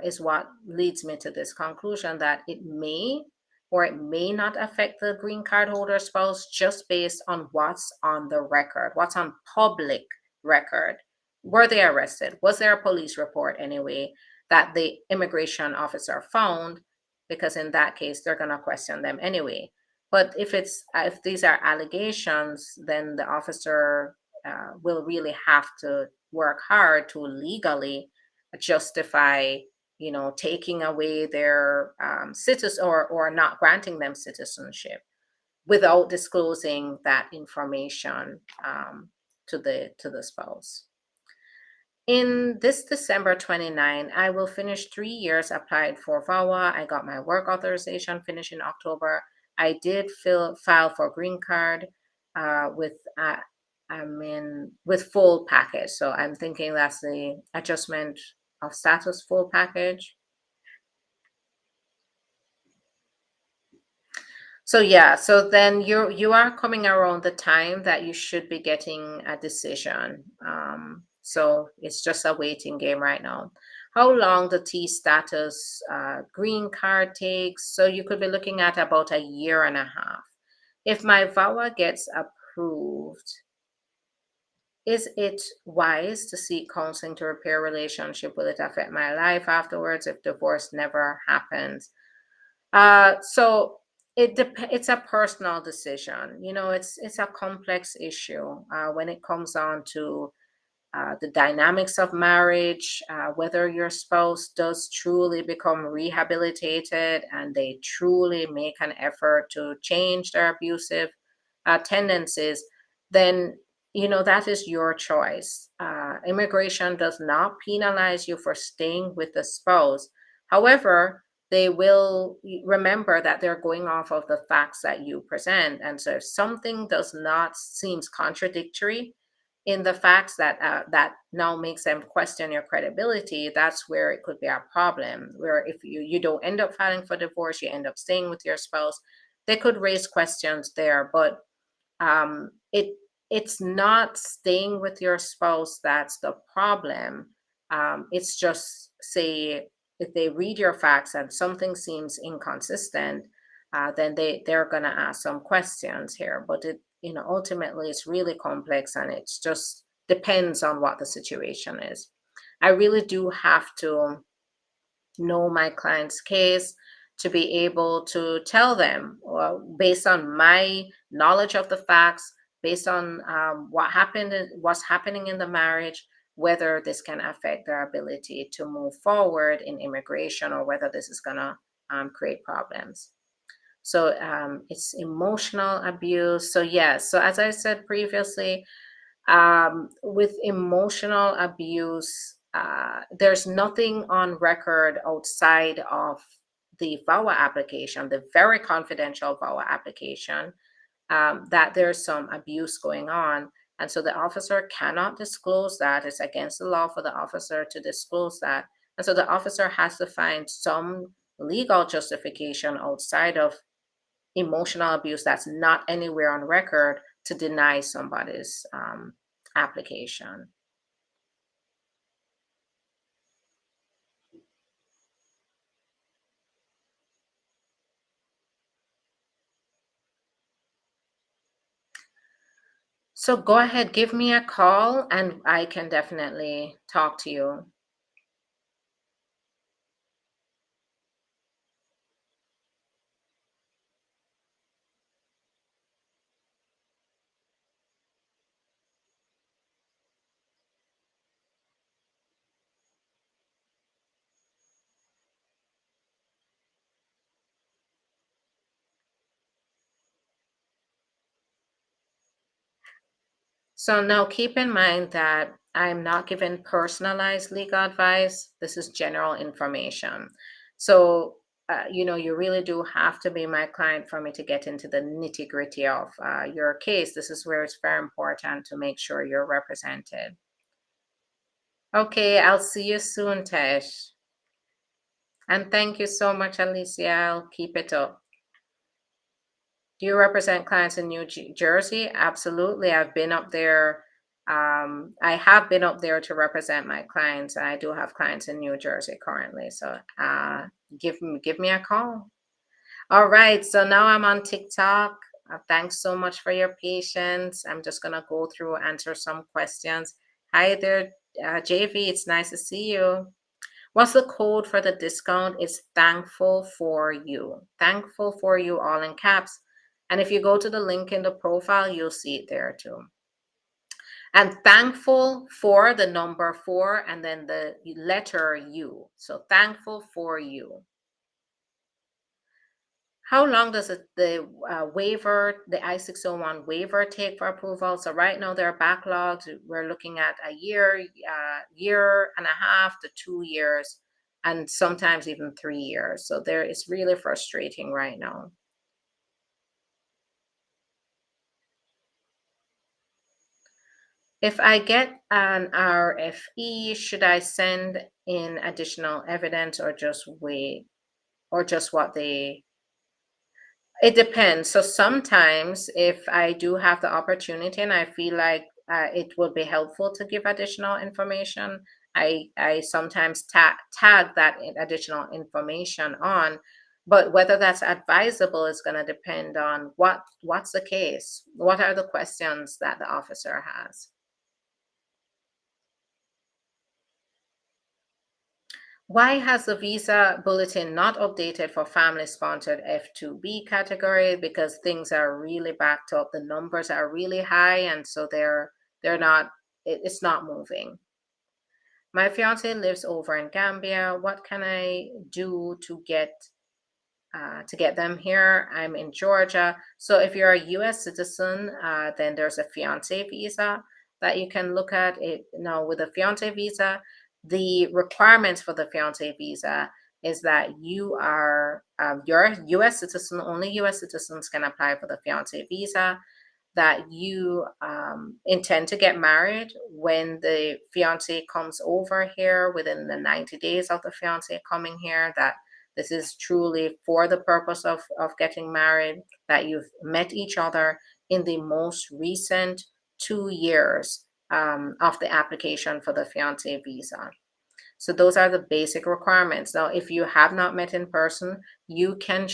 is what leads me to this conclusion that it may or it may not affect the green card holder spouse just based on what's on the record, what's on public record. Were they arrested? Was there a police report anyway that the immigration officer found? Because in that case, they're going to question them anyway. But if these are allegations, then the officer will really have to work hard to legally justify, taking away their citizen or not granting them citizenship without disclosing that information to the spouse. In this December 29, I will finish 3 years applied for VAWA. I got my work authorization finished in October. I did file for green card with full package. So I'm thinking that's the adjustment of status full package. So yeah, so then you are coming around the time that you should be getting a decision. So it's just a waiting game right now. How long the T status green card takes? So you could be looking at about a year and a half. If my VAWA gets approved, is it wise to seek counseling to repair relationship? Will it affect my life afterwards if divorce never happens? So it's a personal decision. It's a complex issue when it comes on to the dynamics of marriage, whether your spouse does truly become rehabilitated and they truly make an effort to change their abusive tendencies, then that is your choice. Immigration does not penalize you for staying with the spouse. However, they will remember that they're going off of the facts that you present. And so if something does not seems contradictory in the facts that now makes them question your credibility, that's where it could be a problem. Where if you don't end up filing for divorce, you end up staying with your spouse, they could raise questions there. But it's not staying with your spouse that's the problem. It's just, say, if they read your facts and something seems inconsistent, then they're going to ask some questions here. But ultimately it's really complex, and it just depends on what the situation is. I really do have to know my client's case to be able to tell them, based on my knowledge of the facts, based on what's happening in the marriage, whether this can affect their ability to move forward in immigration or whether this is going to create problems. So it's emotional abuse. So yes, so as I said previously, with emotional abuse, there's nothing on record outside of the VAWA application, the very confidential VAWA application, that there's some abuse going on. And so the officer cannot disclose that. It's against the law for the officer to disclose that. And so the officer has to find some legal justification outside of emotional abuse that's not anywhere on record to deny somebody's application. So go ahead, give me a call and I can definitely talk to you. So now keep in mind that I'm not giving personalized legal advice. This is general information. So, you really do have to be my client for me to get into the nitty gritty of your case. This is where it's very important to make sure you're represented. Okay, I'll see you soon, Tesh. And thank you so much, Alicia. I'll keep it up. Do you represent clients in Jersey? Absolutely. I've been up there. I have been up there to represent my clients. I do have clients in New Jersey currently. So give me a call. All right. So now I'm on TikTok. Thanks so much for your patience. I'm just gonna go through, answer some questions. Hi there, JV. It's nice to see you. What's the code for the discount? It's thankful for you. Thankful for you, all in caps. And if you go to the link in the profile, you'll see it there too. And thankful for the number 4 and then the letter U. So thankful for you. How long does the waiver, the I-601 waiver take for approval? So right now there are backlogs. We're looking at a year, year and a half to 2 years, and sometimes even 3 years. So there is really frustrating right now. If I get an RFE, should I send in additional evidence or just wait, or just what they It depends. So sometimes if I do have the opportunity and I feel like it would be helpful to give additional information, I sometimes tag that additional information on. But whether that's advisable is going to depend on what's the case. What are the questions that the officer has? Why has the visa bulletin not updated for family sponsored F2B category? Because things are really backed up. The numbers are really high, and so they're not. It's not moving. My fiance lives over in Gambia. What can I do to get them here? I'm in Georgia. So if you're a U.S. citizen, then there's a fiance visa that you can look at. It now with a fiance visa, the requirements for the fiance visa is that you're a U.S. citizen. Only U.S. citizens can apply for the fiance visa. That you intend to get married when the fiance comes over here within the 90 days of the fiance coming here. That this is truly for the purpose of getting married. That you've met each other in the most recent 2 years of the application for the fiance visa. So those are the basic requirements. Now, if you have not met in person, you can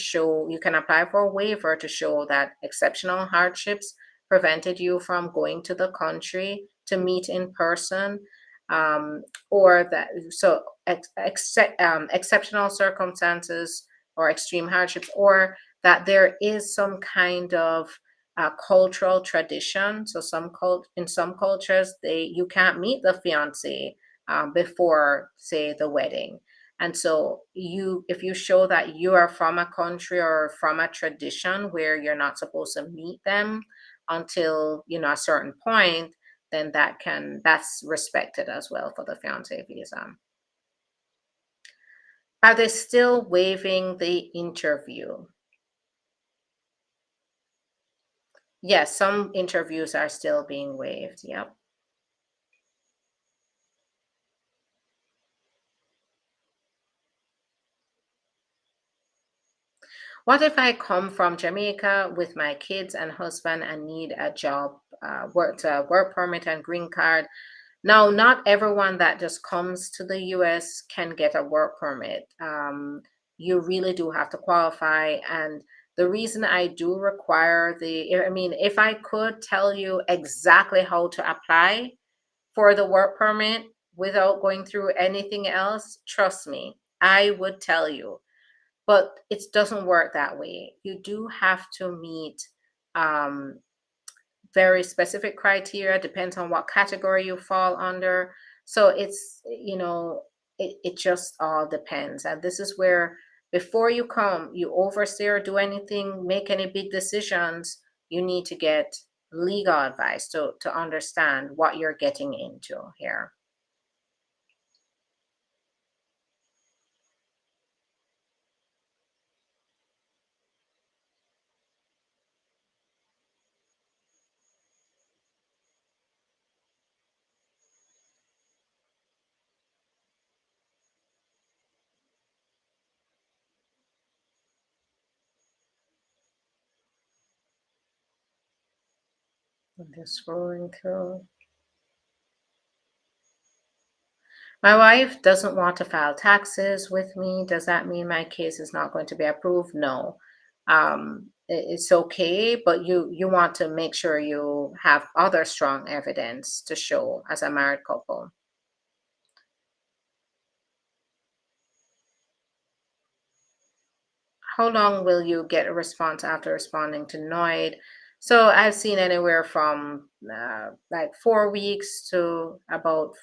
apply for a waiver to show that exceptional hardships prevented you from going to the country to meet in person, or that so exceptional circumstances or extreme hardships, or that there is some kind of cultural tradition. So in some cultures, you can't meet the fiance before, say, the wedding. And so if you show that you are from a country or from a tradition where you're not supposed to meet them until a certain point, then that's respected as well for the fiance visa. Are they still waiving the interview? Yes, some interviews are still being waived. Yep. What if I come from Jamaica with my kids and husband and need a job, work permit and green card? Now, not everyone that just comes to the US can get a work permit. You really do have to qualify. And the reason I do require I mean, if I could tell you exactly how to apply for the work permit without going through anything else, trust me, I would tell you. But it doesn't work that way. You do have to meet um, very specific criteria, depends on what category you fall under. So it just all depends. And this is where before you come, you overstay or do anything, make any big decisions, you need to get legal advice to understand what you're getting into here. I'm just scrolling through. My wife doesn't want to file taxes with me. Does that mean my case is not going to be approved? No. It's okay, but you want to make sure you have other strong evidence to show as a married couple. How long will you get a response after responding to Noid? So I've seen anywhere from like 4 weeks to about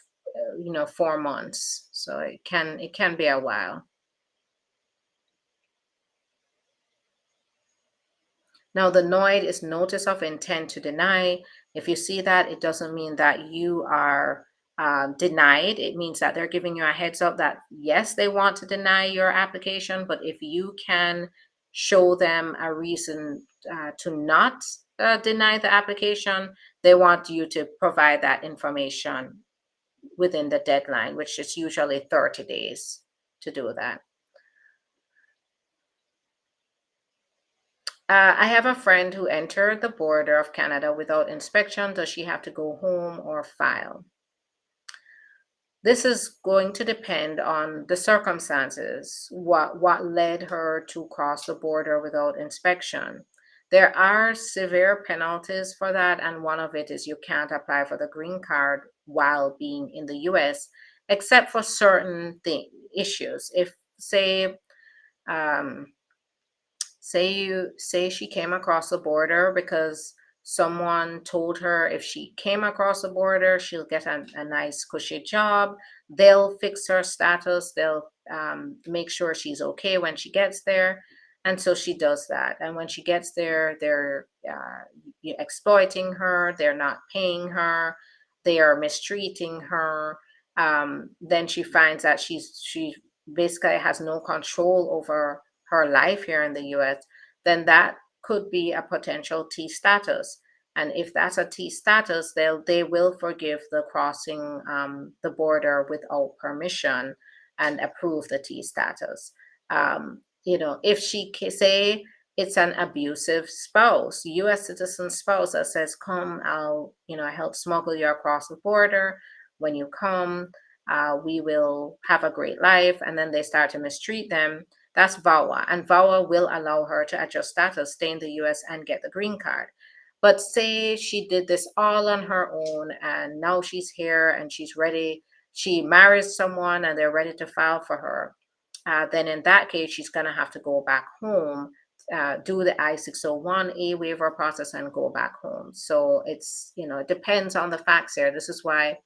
4 months. So it can be a while. Now, the NOID is notice of intent to deny. If you see that, it doesn't mean that you are denied. It means that they're giving you a heads up that yes, they want to deny your application, but if you can show them a reason to not deny the application, they want you to provide that information within the deadline, which is usually 30 days to do that. I have a friend who entered the border of Canada without inspection. Does she have to go home or file? This is going to depend on the circumstances, what led her to cross the border without inspection. There are severe penalties for that, and one of it is you can't apply for the green card while being in the US, except for certain issues. If um, say she came across the border because someone told her if she came across the border she'll get a nice cushy job, they'll fix her status, they'll make sure she's okay when she gets there, and so she does that, and when she gets there they're exploiting her, they're not paying her, they are mistreating her. Then she finds that she basically has no control over her life here in the US, then that could be a potential T status. And if that's a T status, they will forgive the crossing the border without permission and approve the T status. If say it's an abusive spouse, U.S. citizen spouse that says, "Come, I'll help smuggle you across the border. When you come, we will have a great life," and then they start to mistreat them. That's VAWA, and VAWA will allow her to adjust status, stay in the US, and get the green card. But say she did this all on her own, and now she's here and she's ready. She marries someone and they're ready to file for her. Then in that case, she's going to have to go back home, do the I-601A waiver process, and go back home. So it depends on the facts here. This is why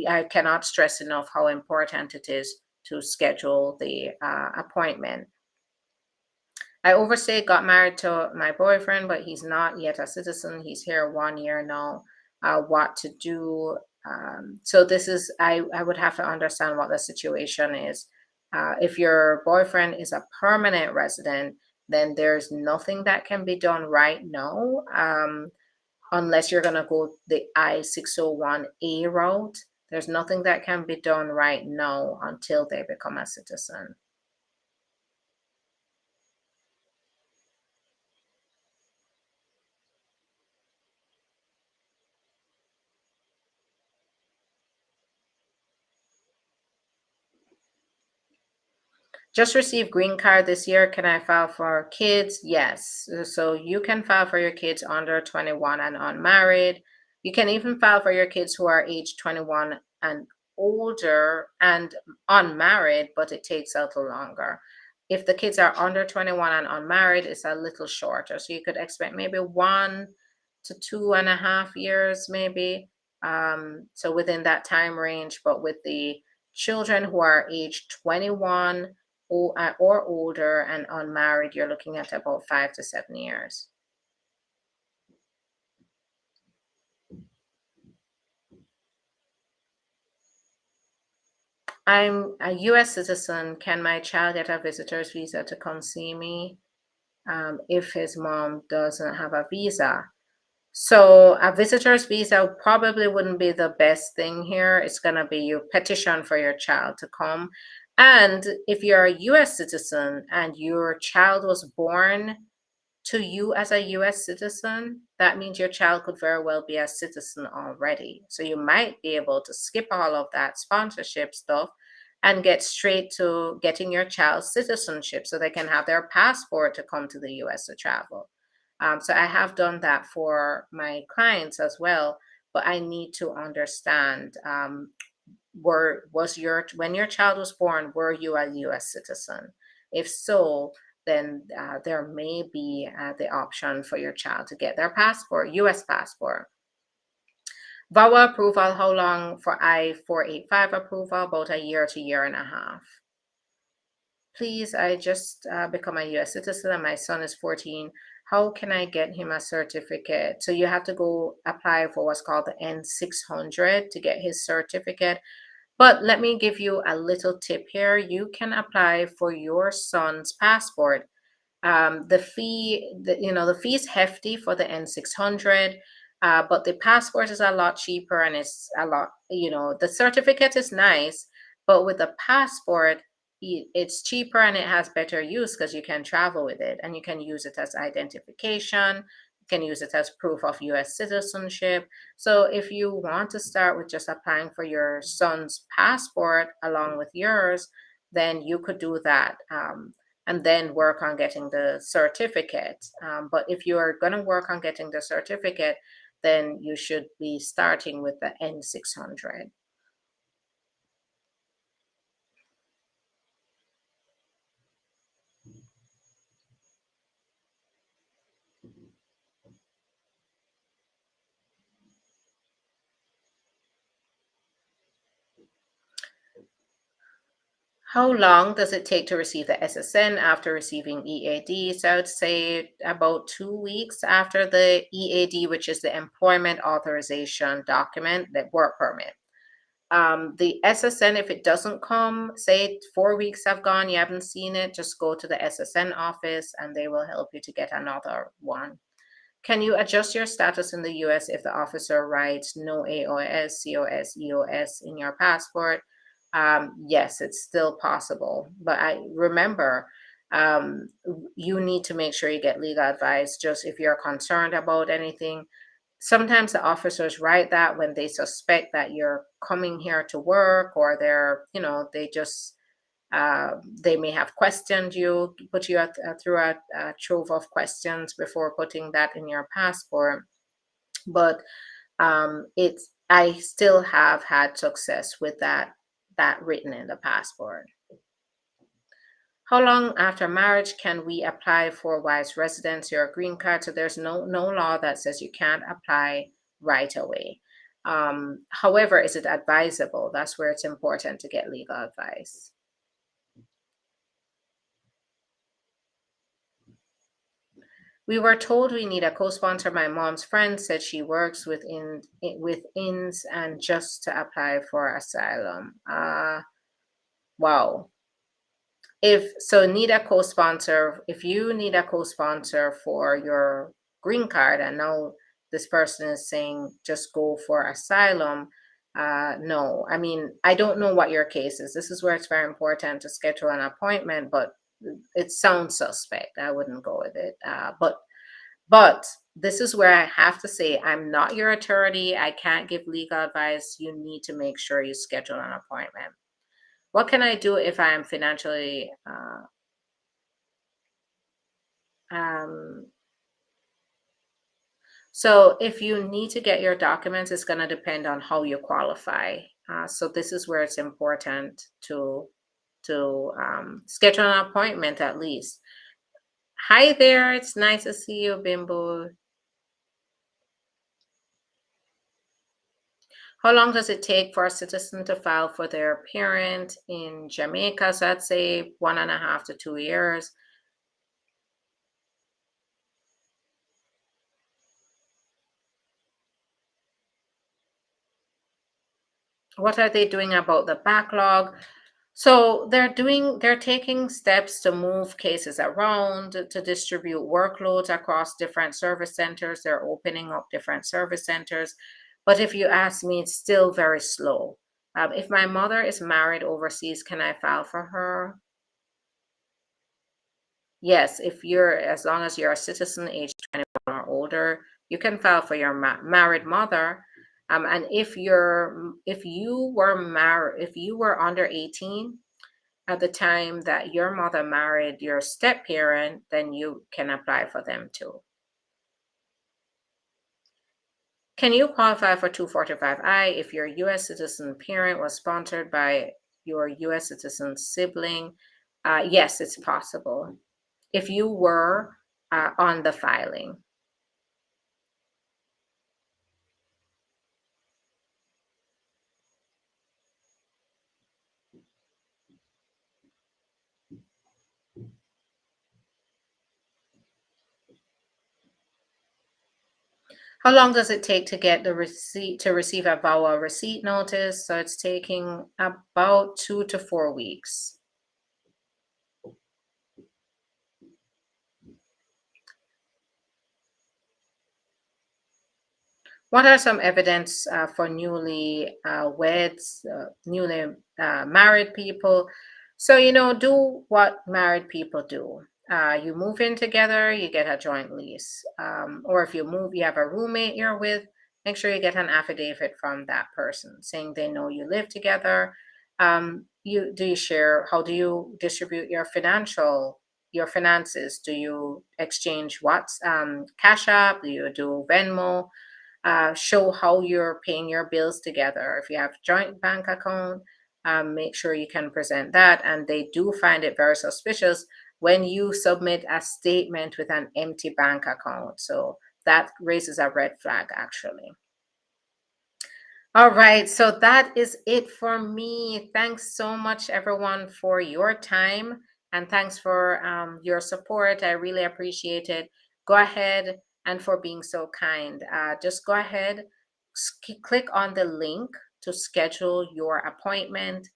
I cannot stress enough how important it is to schedule the appointment. I overstayed, got married to my boyfriend, but he's not yet a citizen. He's here 1 year now. What to do? So this is, I would have to understand what the situation is. If your boyfriend is a permanent resident, then there's nothing that can be done right now, unless you're going to go the I-601A route. There's nothing that can be done right now until they become a citizen. Just received green card this year. Can I file for kids? Yes. So you can file for your kids under 21 and unmarried. You can even file for your kids who are age 21 and older and unmarried, but it takes a little longer. If the kids are under 21 and unmarried, it's a little shorter. So you could expect maybe 1 to 2.5 years, maybe. So within that time range, but with the children who are age 21 or older and unmarried, you're looking at about 5 to 7 years. I'm a US citizen. Can my child get a visitor's visa to come see me if his mom doesn't have a visa? So a visitor's visa probably wouldn't be the best thing here. It's going to be you petition for your child to come. And if you're a US citizen and your child was born to you as a US citizen, that means your child could very well be a citizen already. So you might be able to skip all of that sponsorship stuff and get straight to getting your child's citizenship so they can have their passport to come to the US to travel. So I have done that for my clients as well, but I need to understand, were was your when your child was born, were you a US citizen? If so, then there may be the option for your child to get their passport, US passport. VAWA approval, how long for I-485 approval? About a year to year and a half. Please, I just become a US citizen and my son is 14. How can I get him a certificate? So you have to go apply for what's called the N600 to get his certificate. But let me give you a little tip here. You can apply for your son's passport. The fee, the fee is hefty for the N600, but the passport is a lot cheaper and it's a lot, the certificate is nice, but with the passport, it's cheaper and it has better use because you can travel with it and you can use it as identification. You can use it as proof of US citizenship. So if you want to start with just applying for your son's passport along with yours, then you could do that. And then work on getting the certificate. But if you are going to work on getting the certificate, then you should be starting with the N600. How long does it take to receive the SSN after receiving EAD? So I would say about 2 weeks after the EAD, which is the employment authorization document, the work permit. The SSN, if it doesn't come, say 4 weeks have gone, you haven't seen it, just go to the SSN office and they will help you to get another one. Can you adjust your status in the US if the officer writes no AOS, COS, EOS in your passport? Yes, it's still possible. But I remember, you need to make sure you get legal advice just if you're concerned about anything. Sometimes the officers write that when they suspect that you're coming here to work or they just they may have questioned you, put you through a trove of questions before putting that in your passport. But it's I still have had success with that written in the passport. How long after marriage can we apply for wife's residency or green card? So there's no law that says you can't apply right away. However, is it advisable? That's where it's important to get legal advice. We were told we need a co-sponsor. My mom's friend said she works with INS and just to apply for asylum. Wow. If you need a co-sponsor for your green card, and now this person is saying just go for asylum, no. I mean, I don't know what your case is. This is where it's very important to schedule an appointment, but it sounds suspect. I wouldn't go with it. But this is where I have to say I'm not your attorney. I can't give legal advice. You need to make sure you schedule an appointment. What can I do if I am financially um, so if you need to get your documents, it's going to depend on how you qualify. So this is where it's important to schedule an appointment at least. Hi there, it's nice to see you, Bimbo. How long does it take for a citizen to file for their parent in Jamaica? So I'd say 1.5 to 2 years. What are they doing about the backlog? So they're taking steps to move cases around, to distribute workloads across different service centers. They're opening up different service centers. But if you ask me, it's still very slow. If my mother is married overseas, can I file for her? Yes, if you're, as long as you're a citizen age 21 or older, you can file for your married mother. And if you were married, if you were under 18 at the time that your mother married your step parent, then you can apply for them too. Can you qualify for 245I if your U.S. citizen parent was sponsored by your U.S. citizen sibling? Yes, it's possible if you were on the filing. How long does it take to get the receipt to receive a VAWA receipt notice? So it's taking about 2 to 4 weeks. What are some evidence for newly newly married people? So, do what married people do. You move in together, you get a joint lease. Or if you have a roommate you're with, make sure you get an affidavit from that person saying they know you live together. You share, how do you distribute your finances? Do you exchange what's Cash App? Do you do Venmo? Show how you're paying your bills together. If you have joint bank account, make sure you can present that. And they do find it very suspicious when you submit a statement with an empty bank account. So that raises a red flag, actually. All right, so that is it for me. Thanks so much, everyone, for your time, and thanks for your support. I really appreciate it. Go ahead, and for being so kind. Just go ahead, click on the link to schedule your appointment,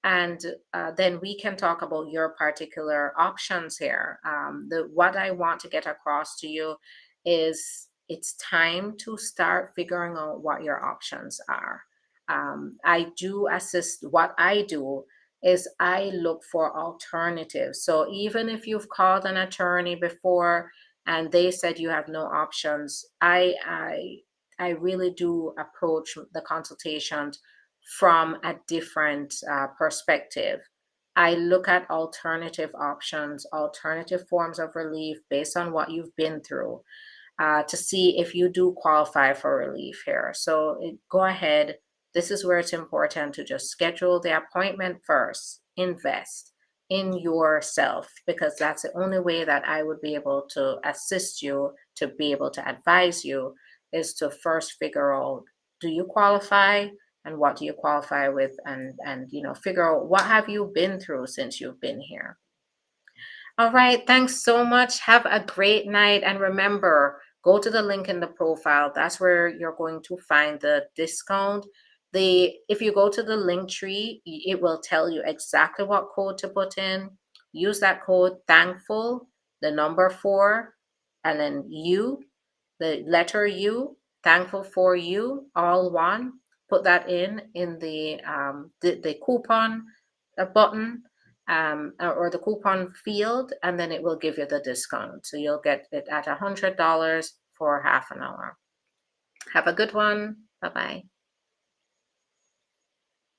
and then we can talk about your particular options here. What I want to get across to you is it's time to start figuring out what your options are. I do assist, what I do is I look for alternatives. So even if you've called an attorney before and they said you have no options, I really do approach the consultations from a different perspective. I look at alternative options, alternative forms of relief based on what you've been through, to see if you do qualify for relief here. So go ahead. This is where it's important to just schedule the appointment first, invest in yourself, because that's the only way that I would be able to assist you, to be able to advise you, is to first figure out, do you qualify, and what do you qualify with, and figure out what have you been through since you've been here. All right. Thanks so much. Have a great night. And remember, go to the link in the profile. That's where you're going to find the discount. If you go to the link tree, it will tell you exactly what code to put in. Use that code thankful, the number 4, and then U, the letter U, thankful for you, all one. Put that in the coupon button, or the coupon field, and then it will give you the discount. So you'll get it at $100 for half an hour. Have a good one. Bye-bye.